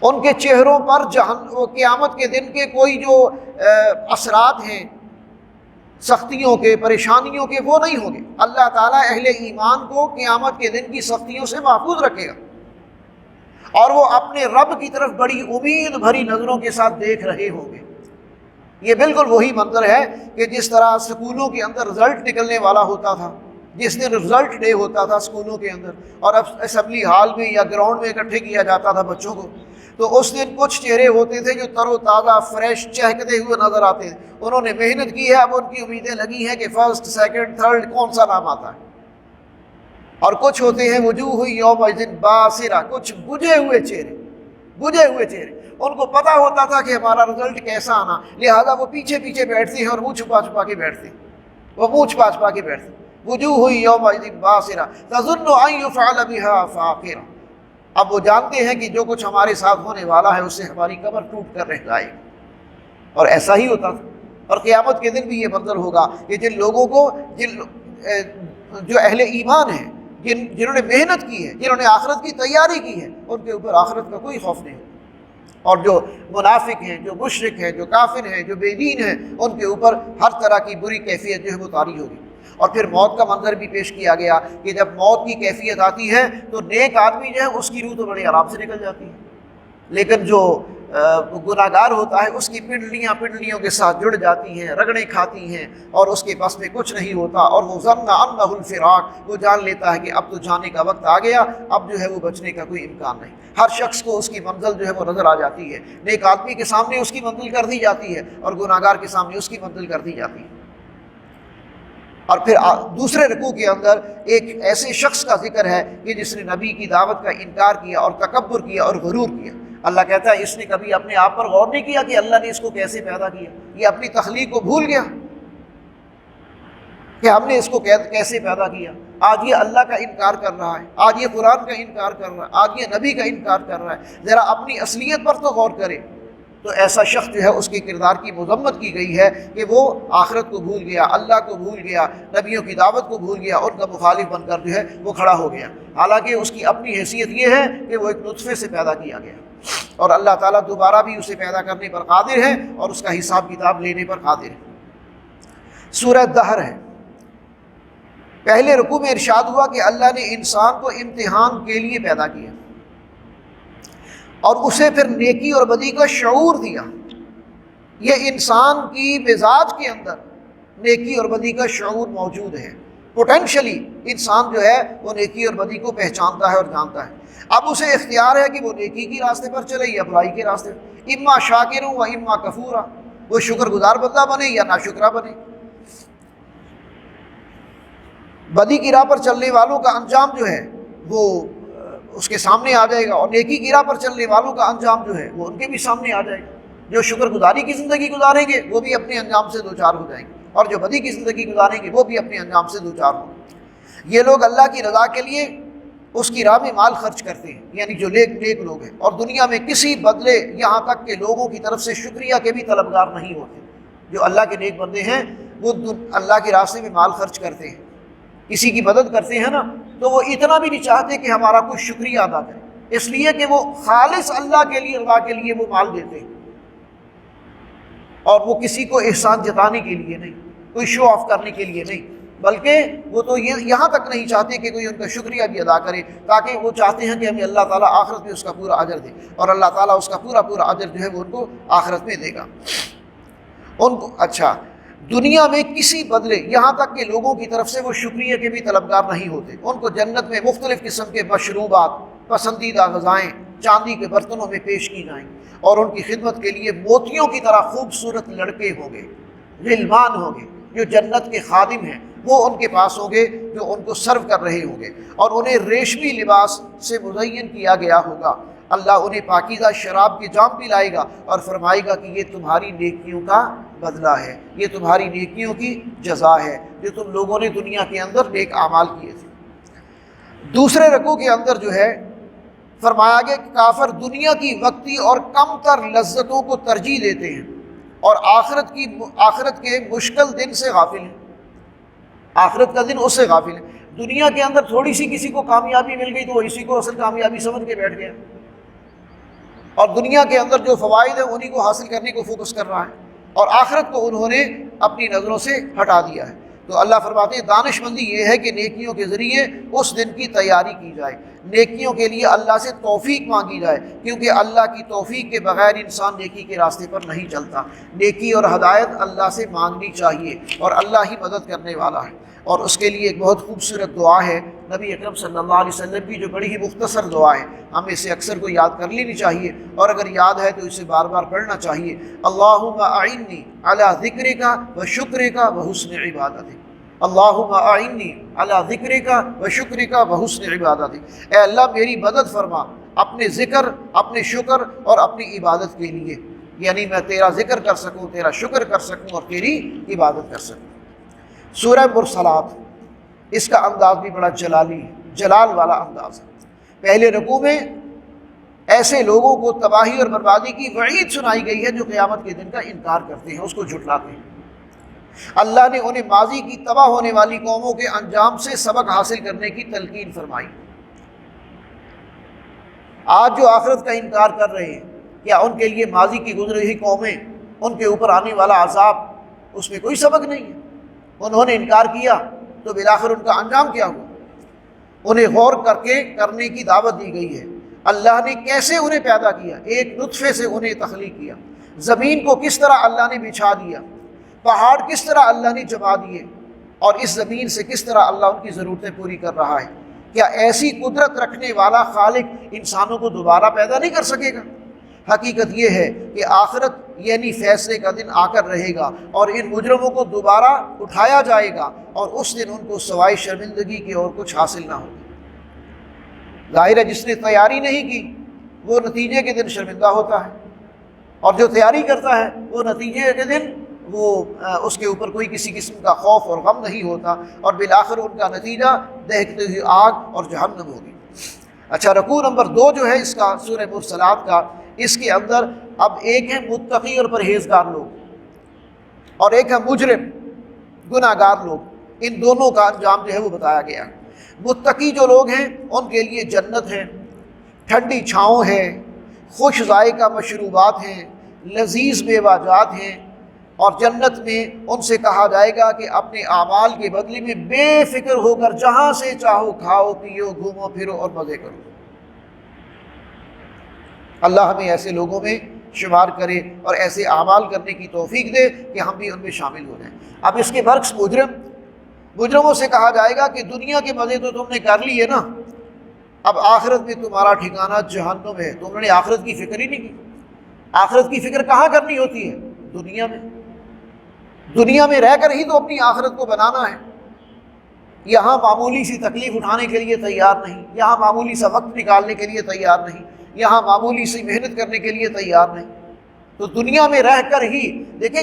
ان کے چہروں پر قیامت کے دن کے کوئی جو اثرات ہیں سختیوں کے، پریشانیوں کے، وہ نہیں ہوں گے۔ اللہ تعالیٰ اہل ایمان کو قیامت کے دن کی سختیوں سے محفوظ رکھے گا، اور وہ اپنے رب کی طرف بڑی امید بھری نظروں کے ساتھ دیکھ رہے ہوں گے۔ یہ بالکل وہی منظر ہے کہ جس طرح اسکولوں کے اندر رزلٹ نکلنے والا ہوتا تھا، جس دن رزلٹ ڈے ہوتا تھا اسکولوں کے اندر، اور اب اسمبلی ہال میں یا گراؤنڈ میں اکٹھے کیا جاتا تھا بچوں کو، تو اس دن کچھ چہرے ہوتے تھے جو تر و تازہ فریش چہکتے ہوئے نظر آتے تھے، انہوں نے محنت کی ہے، اب ان کی امیدیں لگی ہیں کہ فرسٹ سیکنڈ تھرڈ کون سا نام آتا ہے۔ اور کچھ ہوتے ہیں وجوہ یومئذ باسرہ، کچھ بجھے ہوئے چہرے، ان کو پتہ ہوتا تھا کہ ہمارا رزلٹ کیسا آنا، لہذا وہ پیچھے پیچھے بیٹھتے ہیں اور منہ چھپا چھپا کے بیٹھتے ہیں، وجوہ یومئذ باسرہ تظن ان یفعل بها فاقرہ۔ اب وہ جانتے ہیں کہ جو کچھ ہمارے ساتھ ہونے والا ہے اس سے ہماری کمر ٹوٹ کر رہ جائے گی، اور ایسا ہی ہوتا تھا۔ اور قیامت کے دن بھی یہ منظر ہوگا کہ جن لوگوں کو جو اہل ایمان ہیں، جنہوں نے محنت کی ہے، جنہوں نے آخرت کی تیاری کی ہے، ان کے اوپر آخرت کا کوئی خوف نہیں، اور جو منافق ہیں، جو مشرک ہیں، جو کافر ہیں، جو بے دین ہیں، ان کے اوپر ہر طرح کی بری کیفیت جو ہے وہ طاری ہوگی۔ اور پھر موت کا منظر بھی پیش کیا گیا کہ جب موت کی کیفیت آتی ہے تو نیک آدمی جو ہے اس کی روح تو بڑے آرام سے نکل جاتی ہے، لیکن جو گناہ گار ہوتا ہے اس کی پنڈلیوں کے ساتھ جڑ جاتی ہیں، رگڑیں کھاتی ہیں، اور اس کے بس میں کچھ نہیں ہوتا، اور وہ ظن انہ الفراق، وہ جان لیتا ہے کہ اب تو جانے کا وقت آ گیا، اب جو ہے وہ بچنے کا کوئی امکان نہیں۔ ہر شخص کو اس کی منزل جو ہے وہ نظر آ جاتی ہے، نیک آدمی کے سامنے اس کی منزل کر دی جاتی ہے، اور گناہ گار کے سامنے اس کی منزل کر دی جاتی ہے۔ اور پھر دوسرے رکوع کے اندر ایک ایسے شخص کا ذکر ہے کہ جس نے نبی کی دعوت کا انکار کیا اور تکبر کیا اور غرور کیا۔ اللہ کہتا ہے اس نے کبھی اپنے آپ پر غور نہیں کیا کہ اللہ نے اس کو کیسے پیدا کیا، یہ اپنی تخلیق کو بھول گیا کہ ہم نے اس کو کیسے پیدا کیا۔ آج یہ اللہ کا انکار کر رہا ہے، آج یہ قرآن کا انکار کر رہا ہے، آج یہ نبی کا انکار کر رہا ہے۔ ذرا اپنی اصلیت پر تو غور کرے۔ تو ایسا شخص جو ہے اس کے کردار کی مذمت کی گئی ہے کہ وہ آخرت کو بھول گیا، اللہ کو بھول گیا، نبیوں کی دعوت کو بھول گیا، ان کا مخالف بن کر جو ہے وہ کھڑا ہو گیا، حالانکہ اس کی اپنی حیثیت یہ ہے کہ وہ ایک نطفے سے پیدا کیا گیا، اور اللہ تعالیٰ دوبارہ بھی اسے پیدا کرنے پر قادر ہے اور اس کا حساب کتاب لینے پر قادر ہے۔ سورہ دہر ہے۔ پہلے رکوع میں ارشاد ہوا کہ اللہ نے انسان کو امتحان کے لیے پیدا کیا اور اسے پھر نیکی اور بدی کا شعور دیا۔ یہ انسان کی مزاج کے اندر نیکی اور بدی کا شعور موجود ہے، پوٹینشلی انسان جو ہے وہ نیکی اور بدی کو پہچانتا ہے اور جانتا ہے۔ اب اسے اختیار ہے کہ وہ نیکی کے راستے پر چلے یا برائی کے راستے پر، اما شاکر و اما کفورا، وہ شکر گزار بندہ بنے یا ناشکرہ بنے۔ بدی کی راہ پر چلنے والوں کا انجام جو ہے وہ اس کے سامنے آ جائے گا، اور نیکی کی راہ پر چلنے والوں کا انجام جو ہے وہ ان کے بھی سامنے آ جائے گا۔ جو شکر گزاری کی زندگی گزاریں گے وہ بھی اپنے انجام سے دوچار ہو جائیں گے، اور جو بدی کی زندگی گزاریں گے وہ بھی اپنے انجام سے دوچار ہوں گے۔ یہ لوگ اللہ کی رضا کے لیے اس کی راہ میں مال خرچ کرتے ہیں، یعنی جو نیک لوگ ہیں، اور دنیا میں کسی بدلے یہاں تک کہ لوگوں کی طرف سے شکریہ کے بھی طلبگار نہیں ہوتے۔ جو اللہ کے نیک بندے ہیں وہ اللہ کے راستے میں مال خرچ کرتے ہیں، کسی کی مدد کرتے ہیں نا، تو وہ اتنا بھی نہیں چاہتے کہ ہمارا کوئی شکریہ ادا کرے، اس لیے کہ وہ خالص اللہ کے لیے، رضا کے لیے وہ مال دیتے ہیں، اور وہ کسی کو احسان جتانے کے لیے نہیں، کوئی شو آف کرنے کے لیے نہیں، بلکہ وہ تو یہاں تک نہیں چاہتے کہ کوئی ان کا شکریہ بھی ادا کرے، تاکہ وہ چاہتے ہیں کہ ہمیں اللہ تعالیٰ آخرت میں اس کا پورا اجر دے، اور اللہ تعالیٰ اس کا پورا اجر جو ہے وہ ان کو آخرت میں دے گا ان کو۔ اچھا، دنیا میں کسی بدلے یہاں تک کہ لوگوں کی طرف سے وہ شکریہ کے بھی طلبگار نہیں ہوتے۔ ان کو جنت میں مختلف قسم کے مشروبات، پسندیدہ غذائیں چاندی کے برتنوں میں پیش کی جائیں، اور ان کی خدمت کے لیے موتیوں کی طرح خوبصورت لڑکے ہوں گے، غلمان ہوں گے، جو جنت کے خادم ہیں، وہ ان کے پاس ہوں گے، جو ان کو سرو کر رہے ہوں گے، اور انہیں ریشمی لباس سے مزین کیا گیا ہوگا۔ اللہ انہیں پاکیزہ شراب کے جام پلائے گا اور فرمائے گا کہ یہ تمہاری نیکیوں کا بدلہ ہے، یہ تمہاری نیکیوں کی جزا ہے جو تم لوگوں نے دنیا کے اندر نیک اعمال کیے تھے۔ دوسرے رکوع کے اندر جو ہے فرمایا گیا کہ کافر دنیا کی وقتی اور کم تر لذتوں کو ترجیح دیتے ہیں، اور آخرت کے مشکل دن سے غافل ہیں، آخرت کا دن اس سے غافل ہے۔ دنیا کے اندر تھوڑی سی کسی کو کامیابی مل گئی تو وہ اسی کو اصل کامیابی سمجھ کے بیٹھ گیا، اور دنیا کے اندر جو فوائد ہیں انہی کو حاصل کرنے کو فوکس کر رہا ہے، اور آخرت کو انہوں نے اپنی نظروں سے ہٹا دیا ہے۔ تو اللہ فرماتے ہیں دانش مندی یہ ہے کہ نیکیوں کے ذریعے اس دن کی تیاری کی جائے، نیکیوں کے لیے اللہ سے توفیق مانگی جائے، کیونکہ اللہ کی توفیق کے بغیر انسان نیکی کے راستے پر نہیں چلتا۔ نیکی اور ہدایت اللہ سے مانگنی چاہیے، اور اللہ ہی مدد کرنے والا ہے۔ اور اس کے لیے ایک بہت خوبصورت دعا ہے نبی اکرم صلی اللہ علیہ وسلم کی، جو بڑی ہی مختصر دعا ہے، ہمیں اسے اکثر کو یاد کر لینی چاہیے، اور اگر یاد ہے تو اسے بار بار پڑھنا چاہیے۔ اللہم اعنی علی ذکرک و شکرک و حسن عبادتک، اللہم اعنی علی ذکرک و شکرک و حسن عبادتک، اے اللہ میری مدد فرما اپنے ذکر، اپنے شکر اور اپنی عبادت کے لیے، یعنی میں تیرا ذکر کر سکوں، تیرا شکر کر سکوں اور تیری عبادت کر سکوں۔ سورہ مرسلات، اس کا انداز بھی بڑا جلال والا انداز ہے۔ پہلے رکوع میں ایسے لوگوں کو تباہی اور بربادی کی وعید سنائی گئی ہے جو قیامت کے دن کا انکار کرتے ہیں، اس کو جھٹلاتے ہیں۔ اللہ نے انہیں ماضی کی تباہ ہونے والی قوموں کے انجام سے سبق حاصل کرنے کی تلقین فرمائی۔ آج جو آخرت کا انکار کر رہے ہیں، کیا ان کے لیے ماضی کی گزری ہوئی قومیں، ان کے اوپر آنے والا عذاب، اس میں کوئی سبق نہیں ہے؟ انہوں نے انکار کیا تو بالآخر ان کا انجام کیا ہوا؟ انہیں غور کر کے کرنے کی دعوت دی گئی ہے۔ اللہ نے کیسے انہیں پیدا کیا، ایک نطفے سے انہیں تخلیق کیا، زمین کو کس طرح اللہ نے بچھا دیا، پہاڑ کس طرح اللہ نے جما دیے، اور اس زمین سے کس طرح اللہ ان کی ضرورتیں پوری کر رہا ہے۔ کیا ایسی قدرت رکھنے والا خالق انسانوں کو دوبارہ پیدا نہیں کر سکے گا؟ حقیقت یہ ہے کہ آخرت یعنی فیصلے کا دن آ کر رہے گا، اور ان مجرموں کو دوبارہ اٹھایا جائے گا، اور اس دن ان کو سوائے شرمندگی کے اور کچھ حاصل نہ ہوگا۔ ظاہر ہے جس نے تیاری نہیں کی وہ نتیجے کے دن شرمندہ ہوتا ہے، اور جو تیاری کرتا ہے وہ نتیجے کے دن اس کے اوپر کوئی کسی قسم کا خوف اور غم نہیں ہوتا، اور بالآخر ان کا نتیجہ دہکتے ہوئی آگ اور جہنم ہوگی۔ اچھا، رکوع نمبر 2 جو ہے اس کا سورہ مرسلات کا، اس کے اندر اب ایک ہے متقی اور پرہیزگار لوگ، اور ایک ہے مجرم گناہ گار لوگ۔ ان دونوں کا انجام جو ہے وہ بتایا گیا ہے۔ متقی جو لوگ ہیں ان کے لیے جنت ہے، ٹھنڈی چھاؤں ہے، خوش ذائقہ مشروبات ہیں، لذیذ میوہ جات ہیں، اور جنت میں ان سے کہا جائے گا کہ اپنے اعمال کے بدلے میں بے فکر ہو کر جہاں سے چاہو کھاؤ پیو گھومو پھرو اور مزے کرو۔ اللہ ہمیں ایسے لوگوں میں شمار کرے اور ایسے اعمال کرنے کی توفیق دے کہ ہم بھی ان میں شامل ہو جائیں۔ اب اس کے برعکس مجرموں سے کہا جائے گا کہ دنیا کے مزے تو تم نے کر لیے نا، اب آخرت میں تمہارا ٹھکانہ جہنم ہے، تم نے آخرت کی فکر ہی نہیں کی۔ آخرت کی فکر کہاں کرنی ہوتی ہے؟ دنیا میں رہ کر ہی تو اپنی آخرت کو بنانا ہے۔ یہاں معمولی سی تکلیف اٹھانے کے لیے تیار نہیں، یہاں معمولی سا وقت نکالنے کے لیے تیار نہیں، یہاں معمولی سی محنت کرنے کے لیے تیار نہیں۔ تو دنیا میں رہ کر ہی دیکھیں،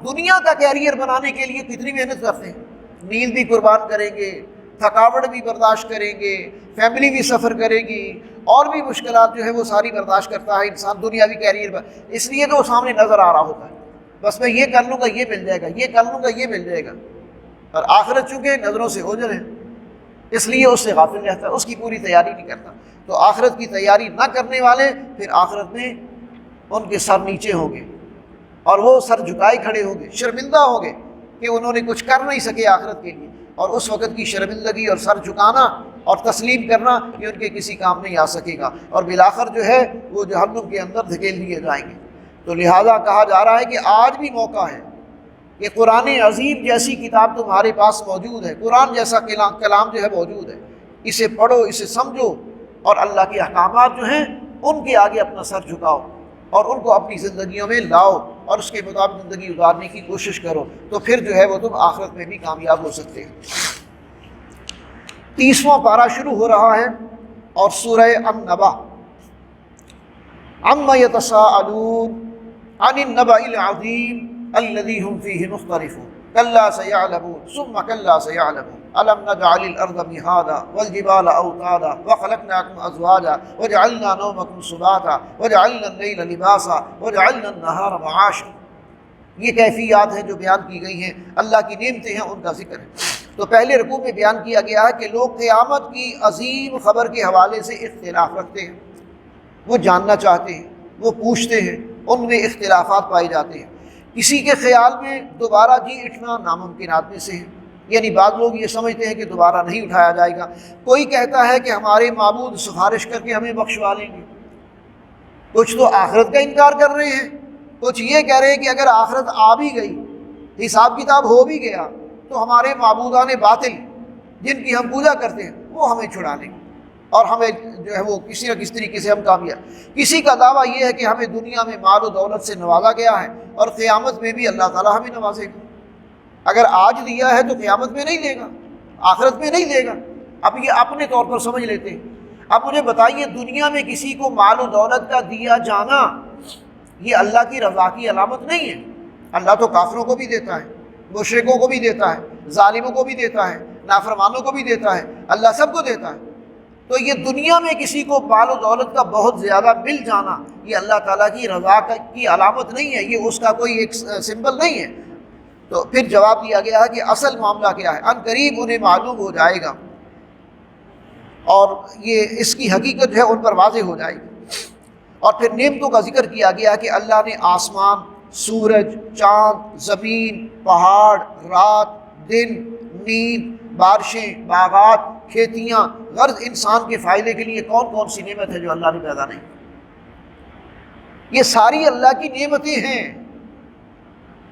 دنیا کا کیریئر بنانے کے لیے کتنی محنت کرتے ہیں، نیند بھی قربان کریں گے، تھکاوٹ بھی برداشت کریں گے، فیملی بھی سفر کرے گی، اور بھی مشکلات جو ہے وہ ساری برداشت کرتا ہے انسان دنیاوی کیریئر پر، اس لیے کہ وہ سامنے نظر آ رہا ہوتا ہے، بس میں یہ کر لوں گا یہ مل جائے گا، یہ کر لوں گا یہ مل جائے گا۔ اور آخرت چونکہ نظروں سے اوجھل ہے، اس لیے اس سے غافل رہتا ہے، اس کی پوری تیاری نہیں کرتا۔ تو آخرت کی تیاری نہ کرنے والے پھر آخرت میں ان کے سر نیچے ہوں گے، اور وہ سر جھکائے کھڑے ہوں گے، شرمندہ ہوں گے کہ انہوں نے کچھ کر نہیں سکے آخرت کے لیے، اور اس وقت کی شرمندگی اور سر جھکانا اور تسلیم کرنا یہ ان کے کسی کام نہیں آ سکے گا، اور بالآخر جو ہے وہ جہنم کے اندر دھکیل دیے جائیں گے۔ تو لہٰذا کہا جا رہا ہے کہ آج بھی موقع ہے کہ قرآن عظیم جیسی کتاب تمہارے پاس موجود ہے، قرآن جیسا کلام جو ہے موجود ہے، اسے پڑھو، اسے سمجھو، اور اللہ کے احکامات جو ہیں ان کے آگے اپنا سر جھکاؤ اور ان کو اپنی زندگیوں میں لاؤ اور اس کے مطابق زندگی گزارنے کی کوشش کرو، تو پھر جو ہے وہ تم آخرت میں بھی کامیاب ہو سکتے ہیں۔ 30واں پارہ شروع ہو رہا ہے، اور سورہ النبا، عما یتساءلون عن النبأ العظیم الذی هم فیہ مختلفون کلا سیعلمون ثم کلا سیعلمون الم نجعل الارض مہادا والجبال اوتادا وخلقناکم ازواجا وجعلنا نومکم سباتا وجعلنا اللیل لباسا وجعلنا النہار معاشا۔ یہ کیفیات ہیں جو بیان کی گئی ہیں، اللہ کی نعمتیں ہیں، ان کا ذکر ہے۔ تو پہلے رکوع میں بیان کیا گیا ہے کہ لوگ قیامت کی عظیم خبر کے حوالے سے اختلاف رکھتے ہیں، وہ جاننا چاہتے ہیں، وہ پوچھتے ہیں، ان میں اختلافات پائے جاتے ہیں۔ کسی کے خیال میں دوبارہ جی اٹھنا ناممکنات میں سے ہے، یعنی بعض لوگ یہ سمجھتے ہیں کہ دوبارہ نہیں اٹھایا جائے گا۔ کوئی کہتا ہے کہ ہمارے معبود سفارش کر کے ہمیں بخشوا لیں گے، کچھ تو آخرت کا انکار کر رہے ہیں، کچھ یہ کہہ رہے ہیں کہ اگر آخرت آ بھی گئی، حساب کتاب ہو بھی گیا، تو ہمارے معبودان باطل جن کی ہم پوجا کرتے ہیں وہ ہمیں چھڑا لیں گے اور ہمیں جو ہے وہ کسی نہ کسی طریقے سے ہم کامیاب۔ کسی کا دعویٰ یہ ہے کہ ہمیں دنیا میں مال و دولت سے نوازا گیا ہے اور قیامت میں بھی اللہ تعالیٰ ہمیں نوازے گا۔ اگر آج دیا ہے تو قیامت میں نہیں دے گا، آخرت میں نہیں دے گا۔ اب یہ اپنے طور پر سمجھ لیتے ہیں۔ اب مجھے بتائیے، دنیا میں کسی کو مال و دولت کا دیا جانا یہ اللہ کی رضا کی علامت نہیں ہے؟ اللہ تو کافروں کو بھی دیتا ہے، مشرکوں کو بھی دیتا ہے، ظالموں کو بھی دیتا ہے، نافرمانوں کو بھی دیتا ہے، اللہ سب کو دیتا ہے۔ تو یہ دنیا میں کسی کو مال و دولت کا بہت زیادہ مل جانا یہ اللہ تعالیٰ کی رضا کی علامت نہیں ہے، یہ اس کا کوئی ایک سمبل نہیں ہے۔ تو پھر جواب دیا گیا ہے کہ اصل معاملہ کیا ہے، ان قریب انہیں معلوم ہو جائے گا اور یہ اس کی حقیقت جو ہے ان پر واضح ہو جائے گی۔ اور پھر نعمتوں کا ذکر کیا گیا کہ اللہ نے آسمان، سورج، چاند، زمین، پہاڑ، رات، دن، نیند، بارشیں، باغات، کھیتیاں، غرض انسان کے فائدے کے لیے کون کون سی نعمت ہے جو اللہ نے پیدا نہیں کی، یہ ساری اللہ کی نعمتیں ہیں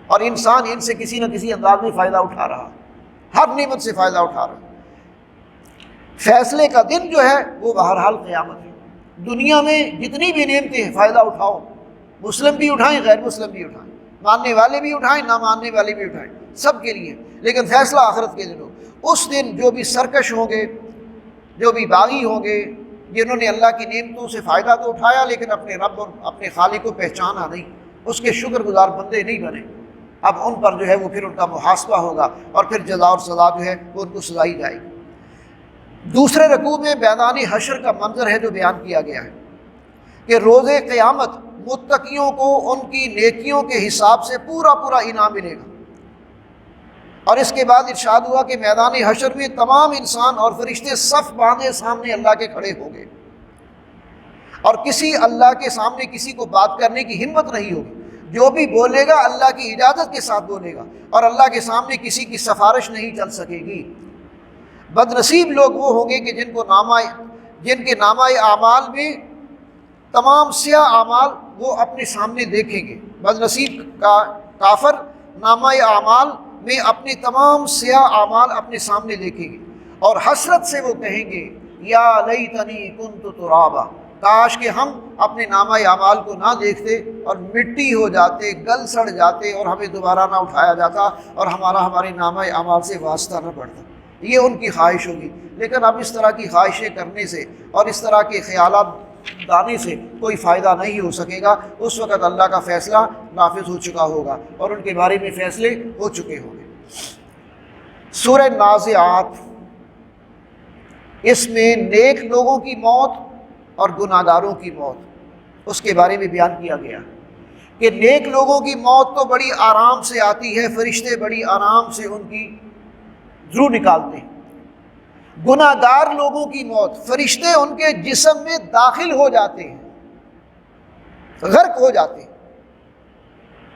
اور انسان ان سے کسی نہ کسی انداز میں فائدہ اٹھا رہا، ہر نعمت سے فائدہ اٹھا رہا۔ فیصلے کا دن جو ہے وہ بہرحال قیامت ہے۔ دنیا میں جتنی بھی نعمتیں ہیں فائدہ اٹھاؤ، مسلم بھی اٹھائیں، غیر مسلم بھی اٹھائیں، ماننے والے بھی اٹھائیں، نہ ماننے والے بھی اٹھائیں، سب کے لیے، لیکن فیصلہ آخرت کے دن ہو۔ اس دن جو بھی سرکش ہوں گے، جو بھی باغی ہوں گے، جنہوں نے اللہ کی نعمتوں سے فائدہ تو اٹھایا لیکن اپنے رب اور اپنے خالق کو پہچانا نہیں، اس کے شکر گزار بندے نہیں بنے، اب ان پر جو ہے وہ پھر ان کا محاسبہ ہوگا اور پھر جزا اور سزا جو ہے وہ ان کو سزائی جائے گی۔ دوسرے رکوع میں میدان حشر کا منظر ہے جو بیان کیا گیا ہے کہ روز قیامت متقیوں کو ان کی نیکیوں کے حساب سے پورا پورا انعام ملے گا۔ اور اس کے بعد ارشاد ہوا کہ میدان حشر میں تمام انسان اور فرشتے صف باندھے سامنے اللہ کے کھڑے ہوں گے اور کسی اللہ کے سامنے کسی کو بات کرنے کی ہمت نہیں ہوگی، جو بھی بولے گا اللہ کی اجازت کے ساتھ بولے گا اور اللہ کے سامنے کسی کی سفارش نہیں چل سکے گی۔ بد نصیب لوگ وہ ہوں گے کہ جن کے نامہ اعمال میں تمام سیاہ اعمال وہ اپنے سامنے دیکھیں گے۔ بد نصیب کا کافر نامہ اعمال میں اپنے تمام سیاہ اعمال اپنے سامنے دیکھیں گے اور حسرت سے وہ کہیں گے یا لیتنی کنت ترابا، کاش کہ ہم اپنے نامہ اعمال کو نہ دیکھتے اور مٹی ہو جاتے، گل سڑ جاتے اور ہمیں دوبارہ نہ اٹھایا جاتا اور ہمارے نامہ اعمال سے واسطہ نہ پڑتا۔ یہ ان کی خواہش ہوگی، لیکن اب اس طرح کی خواہشیں کرنے سے اور اس طرح کے خیالات دانے سے کوئی فائدہ نہیں ہو سکے گا۔ اس وقت اللہ کا فیصلہ نافذ ہو چکا ہوگا اور ان کے بارے میں فیصلے ہو چکے ہوں گے۔ سورہ نازعات، اس میں نیک لوگوں کی موت اور گناہ گاروں کی موت اس کے بارے میں بیان کیا گیا کہ نیک لوگوں کی موت تو بڑی آرام سے آتی ہے، فرشتے بڑی آرام سے ان کی روح نکالتے ہیں۔ گناہ گار لوگوں کی موت، فرشتے ان کے جسم میں داخل ہو جاتے ہیں، غرق ہو جاتے ہیں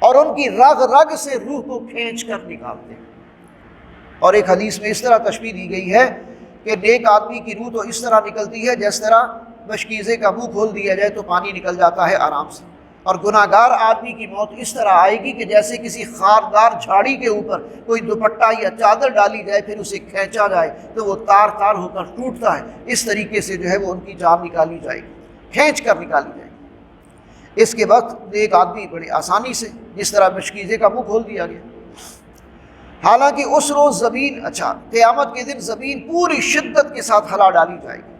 اور ان کی رگ رگ سے روح کو کھینچ کر نکالتے ہیں۔ اور ایک حدیث میں اس طرح تشبیہ دی گئی ہے کہ نیک آدمی کی روح تو اس طرح نکلتی ہے جس طرح مشکیزے کا منہ کھول دیا جائے تو پانی نکل جاتا ہے آرام سے، اور گناہ گار آدمی کی موت اس طرح آئے گی کہ جیسے کسی خاردار جھاڑی کے اوپر کوئی دوپٹہ یا چادر ڈالی جائے پھر اسے کھینچا جائے تو وہ تار تار ہو کر ٹوٹتا ہے، اس طریقے سے جو ہے وہ ان کی جان نکالی جائے گی، کھینچ کر نکالی جائے گی۔ اس کے وقت ایک آدمی بڑی آسانی سے جس طرح مشکیزے کا منہ کھول دیا گیا، حالانکہ اس روز زمین قیامت کے دن زمین پوری شدت کے ساتھ ہلا ڈالی جائے گی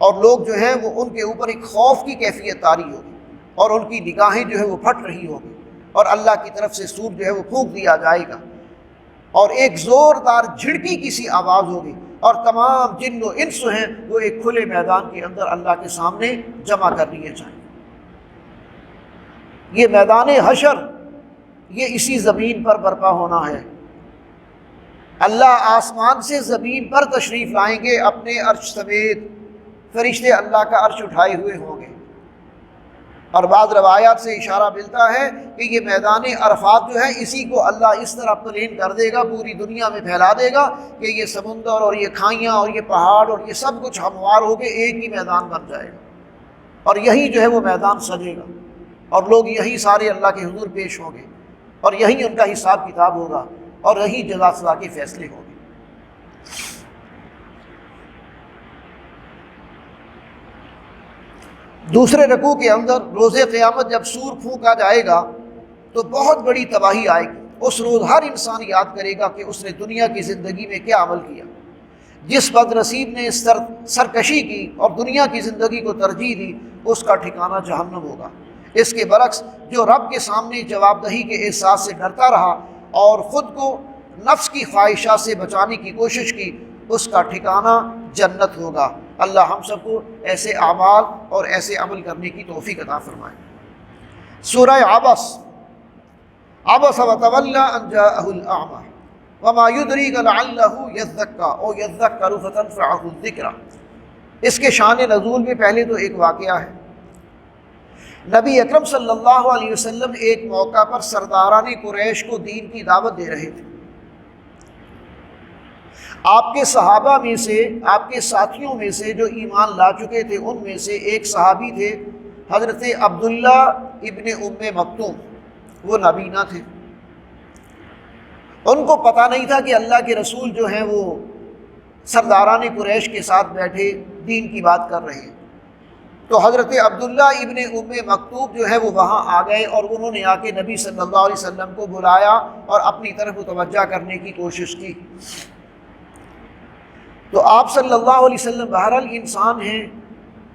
اور لوگ جو ہیں وہ ان کے اوپر ایک خوف کی کیفیت طاری ہوگی اور ان کی نگاہیں جو ہے وہ پھٹ رہی ہوگی اور اللہ کی طرف سے سور جو ہے وہ پھونک دیا جائے گا اور ایک زوردار جھڑکی کی سی آواز ہوگی اور تمام جن و انس ہیں وہ ایک کھلے میدان کے اندر اللہ کے سامنے جمع کر لیے جائیں۔ یہ میدان حشر یہ اسی زمین پر برپا ہونا ہے۔ اللہ آسمان سے زمین پر تشریف لائیں گے اپنے عرش سمیت، فرشتے اللہ کا عرش اٹھائے ہوئے ہوں گے اور بعض روایات سے اشارہ ملتا ہے کہ یہ میدان عرفات جو ہے اسی کو اللہ اس طرح پلین کر دے گا، پوری دنیا میں پھیلا دے گا کہ یہ سمندر اور یہ کھائیاں اور یہ پہاڑ اور یہ سب کچھ ہموار ہو کے ایک ہی میدان بن جائے گا، اور یہی جو ہے وہ میدان سجے گا، اور لوگ یہی سارے اللہ کے حضور پیش ہوں گے، اور یہی ان کا حساب کتاب ہوگا، اور یہی جزا سزا کے فیصلے ہوں گے۔ دوسرے رکوع کے اندر روز قیامت جب سور پھونکا جائے گا تو بہت بڑی تباہی آئے گی۔ اس روز ہر انسان یاد کرے گا کہ اس نے دنیا کی زندگی میں کیا عمل کیا۔ جس بد نصیب نے سرکشی کی اور دنیا کی زندگی کو ترجیح دی، اس کا ٹھکانہ جہنم ہوگا۔ اس کے برعکس جو رب کے سامنے جواب دہی کے احساس سے ڈرتا رہا اور خود کو نفس کی خواہشات سے بچانے کی کوشش کی، اس کا ٹھکانہ جنت ہوگا۔ اللہ ہم سب کو ایسے اعمال اور ایسے عمل کرنے کی توفیق عطا فرمائے۔ سورہ عبس وتولی ان جاءہ الاعمی وما یدریک لعلہ یزکیٰ او یذکر فتنفعہ الذکریٰ۔ اس کے شان نزول میں پہلے تو ایک واقعہ ہے۔ نبی اکرم صلی اللہ علیہ وسلم ایک موقع پر سرداران قریش کو دین کی دعوت دے رہے تھے۔ آپ کے صحابہ میں سے، آپ کے ساتھیوں میں سے جو ایمان لا چکے تھے، ان میں سے ایک صحابی تھے حضرت عبداللہ ابن ام مکتوم، وہ نابینا تھے۔ ان کو پتہ نہیں تھا کہ اللہ کے رسول جو ہیں وہ سرداران قریش کے ساتھ بیٹھے دین کی بات کر رہے ہیں۔ تو حضرت عبداللہ ابن ام مکتوم جو ہے وہ وہاں آ گئے اور انہوں نے آ کے نبی صلی اللہ علیہ وسلم کو بلایا اور اپنی طرف متوجہ کرنے کی کوشش کی۔ تو آپ صلی اللہ علیہ وسلم بہرحال انسان ہیں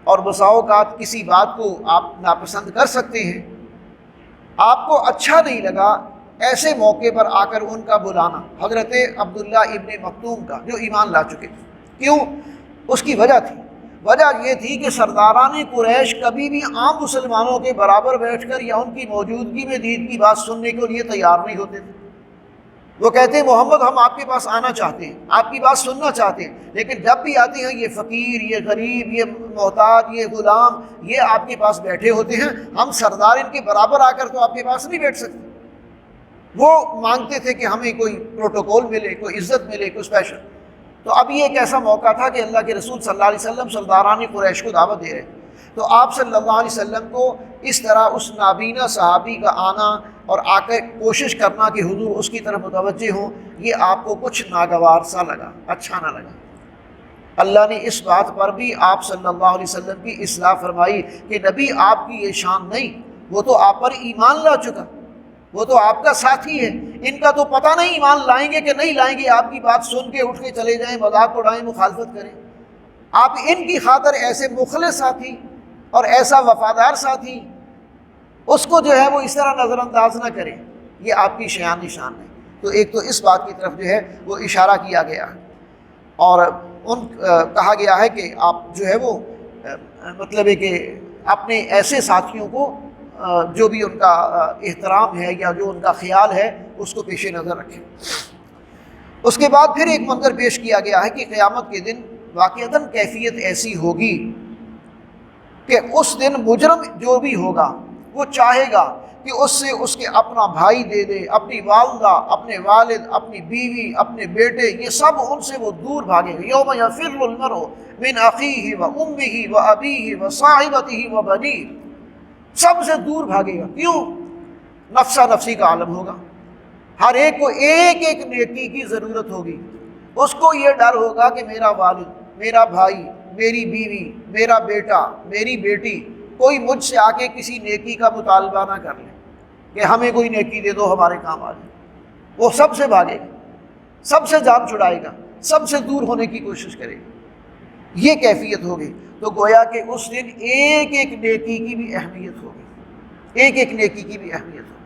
اور بسا اوقات کسی بات کو آپ ناپسند کر سکتے ہیں۔ آپ کو اچھا نہیں لگا ایسے موقع پر آ کر ان کا بلانا، حضرت عبداللہ ابن مکتوم کا جو ایمان لا چکے تھے۔ کیوں؟ اس کی وجہ تھی، وجہ یہ تھی کہ سرداران قریش کبھی بھی عام مسلمانوں کے برابر بیٹھ کر یا ان کی موجودگی میں دین کی بات سننے کے لیے تیار نہیں ہوتے تھے۔ وہ کہتے ہیں محمد ہم آپ کے پاس آنا چاہتے ہیں، آپ کی بات سننا چاہتے ہیں، لیکن جب بھی آتے ہیں یہ فقیر، یہ غریب، یہ محتاج، یہ غلام، یہ آپ کے پاس بیٹھے ہوتے ہیں، ہم سردار ان کے برابر آ کر تو آپ کے پاس نہیں بیٹھ سکتے۔ وہ مانگتے تھے کہ ہمیں کوئی پروٹوکول ملے، کوئی عزت ملے، کوئی اسپیشل۔ تو اب یہ ایک ایسا موقع تھا کہ اللہ کے رسول صلی اللہ علیہ وسلم سرداران قریش کو دعوت دے رہے ہیں۔ تو آپ صلی اللہ علیہ وسلم کو اس طرح اس نابینا صحابی کا آنا اور آ کر کوشش کرنا کہ حضور اس کی طرف متوجہ ہوں، یہ آپ کو کچھ ناگوار سا لگا، اچھا نہ لگا۔ اللہ نے اس بات پر بھی آپ صلی اللہ علیہ وسلم کی اصلاح فرمائی کہ نبی آپ کی یہ شان نہیں، وہ تو آپ پر ایمان لا چکا، وہ تو آپ کا ساتھی ہے، ان کا تو پتہ نہیں ایمان لائیں گے کہ نہیں لائیں گے، آپ کی بات سن کے اٹھ کے چلے جائیں، مذاق اڑائیں، مخالفت کریں۔ آپ ان کی خاطر ایسے مخلص ساتھی اور ایسا وفادار ساتھی، اس کو جو ہے وہ اس طرح نظر انداز نہ کریں، یہ آپ کی شان نشان ہے۔ تو ایک تو اس بات کی طرف جو ہے وہ اشارہ کیا گیا ہے، اور کہا گیا ہے کہ آپ جو ہے وہ مطلب ہے کہ اپنے ایسے ساتھیوں کو جو بھی ان کا احترام ہے یا جو ان کا خیال ہے اس کو پیش نظر رکھیں۔ اس کے بعد پھر ایک منظر پیش کیا گیا ہے کہ قیامت کے دن واقعتاً کیفیت ایسی ہوگی کہ اس دن مجرم جو بھی ہوگا وہ چاہے گا کہ اس سے اس کے اپنا بھائی دے دے، اپنی والدہ، اپنے والد، اپنی بیوی، اپنے بیٹے، یہ سب ان سے وہ دور بھاگے گا۔ یوم یفر المرء من اخیہ و امہ و ابیہ و صاحبتہ و بنیہ، سب سے دور بھاگے گا۔ کیوں؟ نفسا نفسی کا عالم ہوگا، ہر ایک کو ایک ایک نیکی کی ضرورت ہوگی۔ اس کو یہ ڈر ہوگا کہ میرا والد، میرا بھائی، میری بیوی، میرا بیٹا، میری بیٹی کوئی مجھ سے آ کے کسی نیکی کا مطالبہ نہ کر لے کہ ہمیں کوئی نیکی دے دو، ہمارے کام آ جائے۔ وہ سب سے بھاگے گا، سب سے جان چھڑائے گا، سب سے دور ہونے کی کوشش کرے گا۔ یہ کیفیت ہوگی۔ تو گویا کہ اس دن ایک ایک نیکی کی بھی اہمیت ہوگی، ایک ایک نیکی کی بھی اہمیت ہوگی۔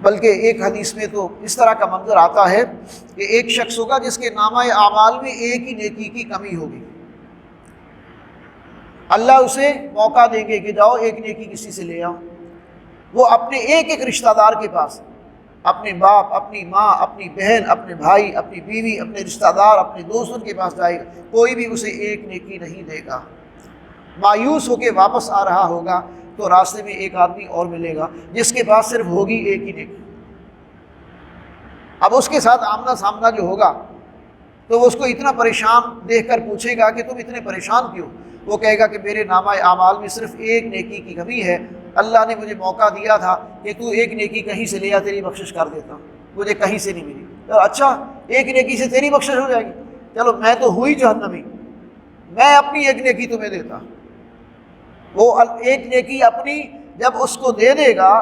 بلکہ ایک حدیث میں تو اس طرح کا منظر آتا ہے کہ ایک شخص ہوگا جس کے نامہ اعمال میں ایک ہی نیکی کی کمی ہوگی، اللہ اسے موقع دیں گے کہ جاؤ ایک نیکی کسی سے لے آؤ۔ وہ اپنے ایک ایک رشتہ دار کے پاس، اپنے باپ، اپنی ماں، اپنی بہن، اپنے بھائی، اپنی بیوی، اپنے رشتہ دار، اپنے دوستوں کے پاس جائے گا، کوئی بھی اسے ایک نیکی نہیں دے گا۔ مایوس ہو کے واپس آ رہا ہوگا تو راستے میں ایک آدمی اور ملے گا جس کے پاس صرف ہوگی ایک ہی نیکی۔ اب اس کے ساتھ آمنا سامنا جو ہوگا تو وہ اس کو اتنا پریشان دیکھ کر پوچھے گا کہ تم اتنے پریشان کیوں؟ وہ کہے گا کہ میرے نامہ اعمال میں صرف ایک نیکی کی کمی ہے، اللہ نے مجھے موقع دیا تھا کہ تو ایک نیکی کہیں سے لے آ، تیری بخشش کر دیتا ہوں، مجھے کہیں سے نہیں ملی۔ تو اچھا ایک نیکی سے تیری بخشش ہو جائے گی؟ چلو میں تو ہوئی جہنمی، میں اپنی ایک نیکی تمہیں دیتا۔ وہ ایک نیکی اپنی جب اس کو دے دے گا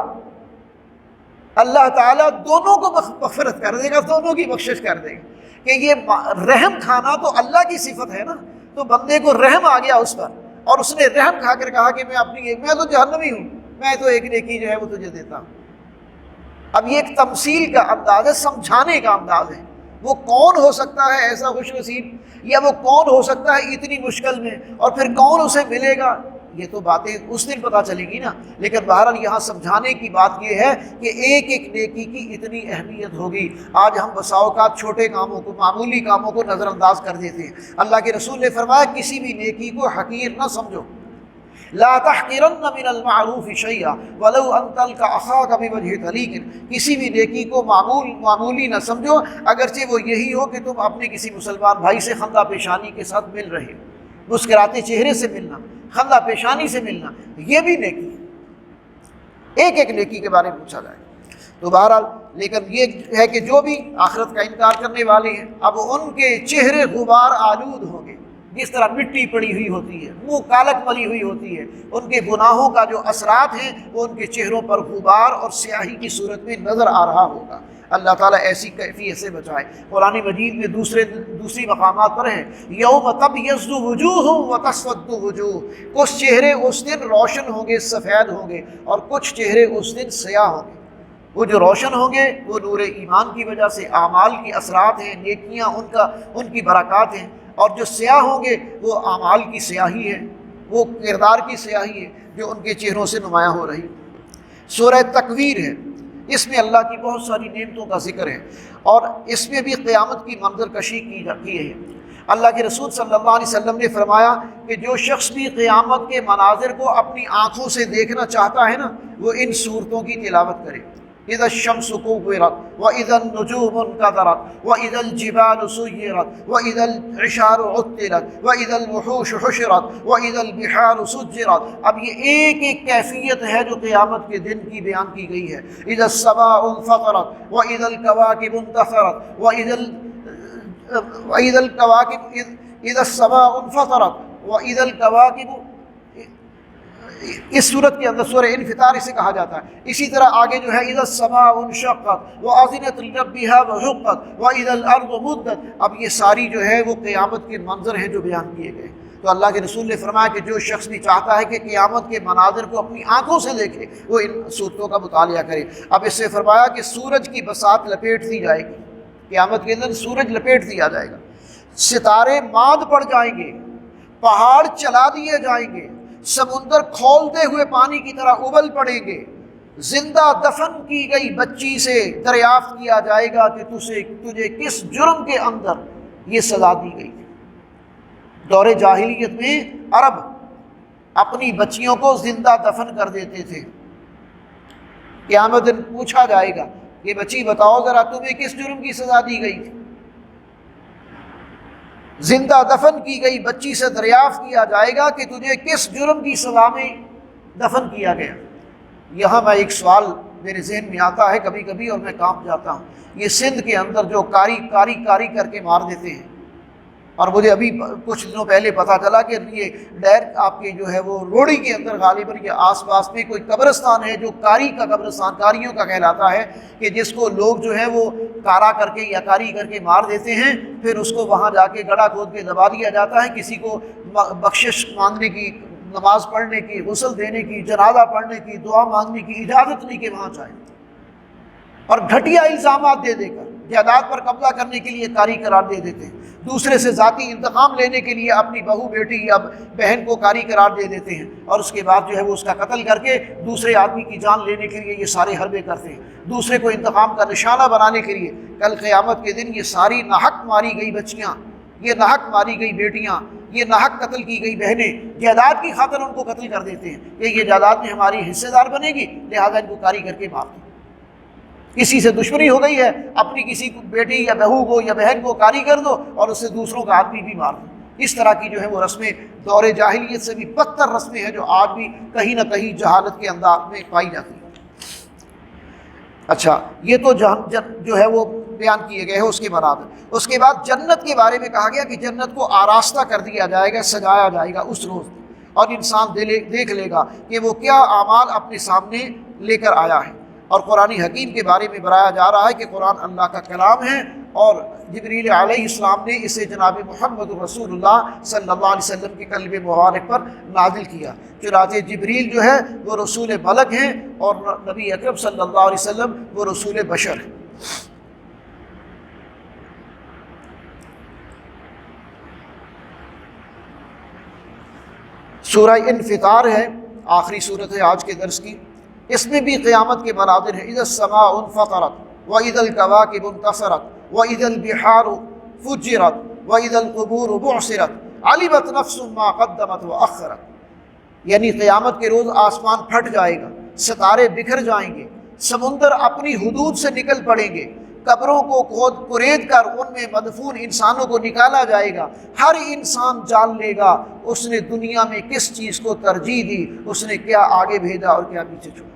اللہ تعالیٰ دونوں کو مغفرت کر دے گا، دونوں کی بخشش کر دے گا۔ کہ یہ رحم کھانا تو اللہ کی صفت ہے نا، تو بندے کو رحم آ گیا اس پر اور اس نے رحم کھا کر کہا کہ میں تو جہنمی ہوں، میں تو ایک نیکی جو ہے وہ تجھے دیتا ہوں۔ اب یہ ایک تمثیل کا انداز ہے، سمجھانے کا انداز ہے۔ وہ کون ہو سکتا ہے ایسا خوش نصیب، یا وہ کون ہو سکتا ہے اتنی مشکل میں، اور پھر کون اسے ملے گا، یہ تو باتیں اس دن پتہ چلے گی نا۔ لیکن بہرحال یہاں سمجھانے کی بات یہ ہے کہ ایک ایک نیکی کی اتنی اہمیت ہوگی۔ آج ہم بسا اوقات چھوٹے کاموں کو، معمولی کاموں کو نظر انداز کر دیتے ہیں۔ اللہ کے رسول نے فرمایا کسی بھی نیکی کو حقیر نہ سمجھو، لا تحقرن من المعروف شیئا ولو ان تلقى اخاك بوجه طلیق، کسی بھی نیکی کو معمولی نہ سمجھو اگرچہ وہ یہی ہو کہ تم اپنے کسی مسلمان بھائی سے خندہ پیشانی کے ساتھ مل رہے ہو، مسکراتے چہرے سے ملنا، خندہ پیشانی سے ملنا، یہ بھی نیکی ہے۔ ایک ایک نیکی کے بارے میں پوچھا جائے تو بہرحال، لیکن یہ ہے کہ جو بھی آخرت کا انکار کرنے والے ہیں اب ان کے چہرے غبار آلود ہوں گے، جس طرح مٹی پڑی ہوئی ہوتی ہے، منہ کالک ملی ہوئی ہوتی ہے، ان کے گناہوں کا جو اثرات ہیں وہ ان کے چہروں پر غبار اور سیاہی کی صورت میں نظر آ رہا ہوگا۔ اللہ تعالیٰ ایسی کیفیت سے بچائے۔ قرآن مجید میں دوسری مقامات پر ہے، یوم تبیض وجوہ وتسود وجوہ، کچھ چہرے اس دن روشن ہوں گے، سفید ہوں گے، اور کچھ چہرے اس دن سیاہ ہوں گے۔ وہ جو روشن ہوں گے وہ نور ایمان کی وجہ سے اعمال کی اثرات ہیں، نیکیاں ان کی برکات ہیں، اور جو سیاہ ہوں گے وہ اعمال کی سیاہی ہے، وہ کردار کی سیاہی ہے جو ان کے چہروں سے نمایاں ہو رہی۔ سورہ تکویر ہے، اس میں اللہ کی بہت ساری نعمتوں کا ذکر ہے، اور اس میں بھی قیامت کی منظر کشی کی ہے۔ اللہ کے رسول صلی اللہ علیہ وسلم نے فرمایا کہ جو شخص بھی قیامت کے مناظر کو اپنی آنکھوں سے دیکھنا چاہتا ہے نا، وہ ان صورتوں کی تلاوت کرے۔ اذا الشمس كورت واذا النجوم انكدرت واذا الجبال سيرت واذا العشار عطلت واذا الوحوش حشرت واذا البحار سجرت۔ اب یہ ایک ایک کیفیت ہے جو قیامت کے دن کی بیان کی گئی ہے۔ اذا السماء انفطرت واذا الكواكب انتثرت واذا الكواكب اذا السماء انفطرت واذا الكواكب، اس صورت کے اندر سورہ انفطار اسے کہا جاتا ہے۔ اسی طرح آگے جو ہے اذا السماء انشقت واذنت لربها وحقت واذا الارض مدت، اب یہ ساری جو ہے وہ قیامت کے منظر ہیں جو بیان کیے گئے۔ تو اللہ کے رسول نے فرمایا کہ جو شخص بھی چاہتا ہے کہ قیامت کے مناظر کو اپنی آنکھوں سے دیکھے وہ ان صورتوں کا مطالعہ کرے۔ اب اس سے فرمایا کہ سورج کی بساط لپیٹ دی جائے گی، قیامت کے اندر سورج لپیٹ دیا جائے گا، ستارے ماند پڑ جائیں گے، پہاڑ چلا دیے جائیں گے، سمندر کھولتے ہوئے پانی کی طرح ابل پڑیں گے، زندہ دفن کی گئی بچی سے دریافت کیا جائے گا کہ تجھے کس جرم کے اندر یہ سزا دی گئی تھی۔ دور جاہلیت میں عرب اپنی بچیوں کو زندہ دفن کر دیتے تھے۔ قیامت دن پوچھا جائے گا کہ بچی بتاؤ ذرا تمہیں کس جرم کی سزا دی گئی تھی؟ زندہ دفن کی گئی بچی سے دریافت کیا جائے گا کہ تجھے کس جرم کی سزا میں دفن کیا گیا۔ یہاں میں ایک سوال میرے ذہن میں آتا ہے کبھی کبھی اور میں کانپ جاتا ہوں، یہ سندھ کے اندر جو کاری کر کے مار دیتے ہیں، اور مجھے ابھی کچھ دنوں پہلے پتہ چلا کہ یہ ڈیر آپ کے جو ہے وہ روڑی کے اندر غالباً یہ آس پاس میں کوئی قبرستان ہے جو کاری کا قبرستان، کاریوں کا کہلاتا ہے، کہ جس کو لوگ جو ہے وہ کارا کر کے یا کاری کر کے مار دیتے ہیں، پھر اس کو وہاں جا کے گڑھا کھود کے دبا دیا جاتا ہے۔ کسی کو بخشش مانگنے کی، نماز پڑھنے کی، غسل دینے کی، جنازہ پڑھنے کی، دعا مانگنے کی اجازت نہیں کہ وہاں جائیں، اور گھٹیا الزامات دے دے کر جائیداد پر قبضہ کرنے کے لیے کاری قرار دے دیتے ہیں، دوسرے سے ذاتی انتقام لینے کے لیے اپنی بہو بیٹی یا بہن کو کاری قرار دے دیتے ہیں، اور اس کے بعد جو ہے وہ اس کا قتل کر کے دوسرے آدمی کی جان لینے کے لیے یہ سارے حربے کرتے ہیں، دوسرے کو انتقام کا نشانہ بنانے کے لیے۔ کل قیامت کے دن یہ ساری ناحق ماری گئی بچیاں، یہ ناحق ماری گئی بیٹیاں، یہ ناحق قتل کی گئی بہنیں جائیداد کی خاطر ان کو قتل کر دیتے ہیں کہ یہ جائیداد میں ہماری حصے دار بنے گی، لہٰذا ان کو کاری کر کے مار دو۔ کسی سے دشمنی ہو گئی ہے، اپنی کسی بیٹی یا بہو کو یا بہن کو کاری کر دو اور اس سے دوسروں کا آدمی بھی مار دو۔ اس طرح کی جو ہے وہ رسمیں دور جاہلیت سے بھی بدتر رسمیں ہیں جو آج بھی کہیں نہ کہیں جہالت کے انداز میں پائی جاتی ہیں۔ اچھا، یہ تو جو ہے وہ بیان کیے گئے ہیں اس کے مراد۔ اس کے بعد جنت کے بارے میں کہا گیا کہ جنت کو آراستہ کر دیا جائے گا، سجایا جائے گا اس روز، اور انسان دیکھ لے گا کہ وہ کیا اعمال اپنے سامنے لے کر آیا ہے۔ اور قرآن حکیم کے بارے میں بتایا جا رہا ہے کہ قرآن اللہ کا کلام ہے، اور جبریل علیہ السلام نے اسے جناب محمد رسول اللہ صلی اللہ علیہ وسلم کے قلب مبارک پر نازل کیا۔ چنانچہ جبریل جو ہے وہ رسول ملک ہیں اور نبی اکرم صلی اللہ علیہ وسلم وہ رسول بشر ہیں۔ سورہ انفطار ہے، آخری صورت ہے آج کے درس کی۔ اس میں بھی قیامت کے مناظر ہیں، اذا السماء انفطرت واذا الكواكب انتصرت واذا البحار فجرت واذا القبور بعثرت علمت نفس ما قدمت واخرت، یعنی قیامت کے روز آسمان پھٹ جائے گا، ستارے بکھر جائیں گے، سمندر اپنی حدود سے نکل پڑیں گے، قبروں کو کھود کر ان میں مدفون انسانوں کو نکالا جائے گا۔ ہر انسان جان لے گا اس نے دنیا میں کس چیز کو ترجیح دی، اس نے کیا آگے بھیجا اور کیا پیچھے چھوڑا۔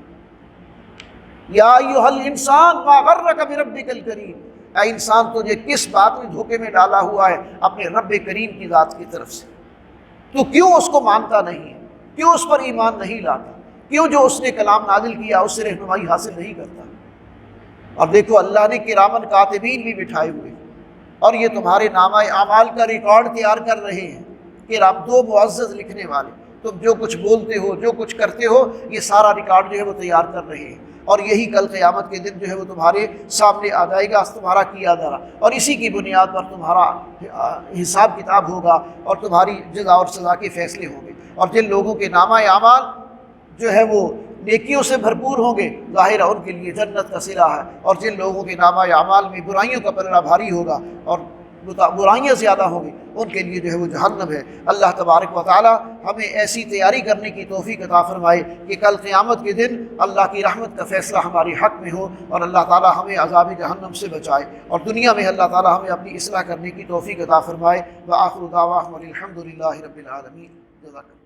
یا ایھا الانسان ما غرک بربک الکریم، اے انسان تجھے کس بات میں دھوکے میں ڈالا ہوا ہے؟ اپنے رب کریم کی ذات کی طرف سے۔ تو کیوں اس کو مانتا نہیں ہے؟ کیوں اس پر ایمان نہیں لاتا؟ کیوں جو اس نے کلام نازل کیا اس سے رہنمائی حاصل نہیں کرتا؟ اور دیکھو اللہ نے کرامن کاتبین بھی بٹھائے ہوئے، اور یہ تمہارے نامہ اعمال کا ریکارڈ تیار کر رہے ہیں کہ آپ دو معزز لکھنے والے، تم جو کچھ بولتے ہو جو کچھ کرتے ہو یہ سارا ریکارڈ جو ہے وہ تیار کر رہے ہیں، اور یہی کل قیامت کے دن جو ہے وہ تمہارے سامنے آ جائے گا تمہارا کیا دھرا، اور اسی کی بنیاد پر تمہارا حساب کتاب ہوگا اور تمہاری جزا اور سزا کے فیصلے ہوں گے۔ اور جن لوگوں کے نامہ اعمال جو ہے وہ نیکیوں سے بھرپور ہوں گے، ظاہر ہے ان کے لیے جنت کا صلہ ہے، اور جن لوگوں کے نامہ اعمال میں برائیوں کا پلڑا بھاری ہوگا اور برائیاں زیادہ ہوں گی ان کے لیے جو ہے وہ جہنم ہے۔ اللہ تبارک و تعالی ہمیں ایسی تیاری کرنے کی توفیق عطا فرمائے کہ کل قیامت کے دن اللہ کی رحمت کا فیصلہ ہمارے حق میں ہو، اور اللہ تعالی ہمیں عذاب جہنم سے بچائے، اور دنیا میں اللہ تعالی ہمیں اپنی اصلاح کرنے کی توفیق عطا فرمائے۔ وآخر دعواہم الحمد للہ رب العالمین۔ جزاک اللہ۔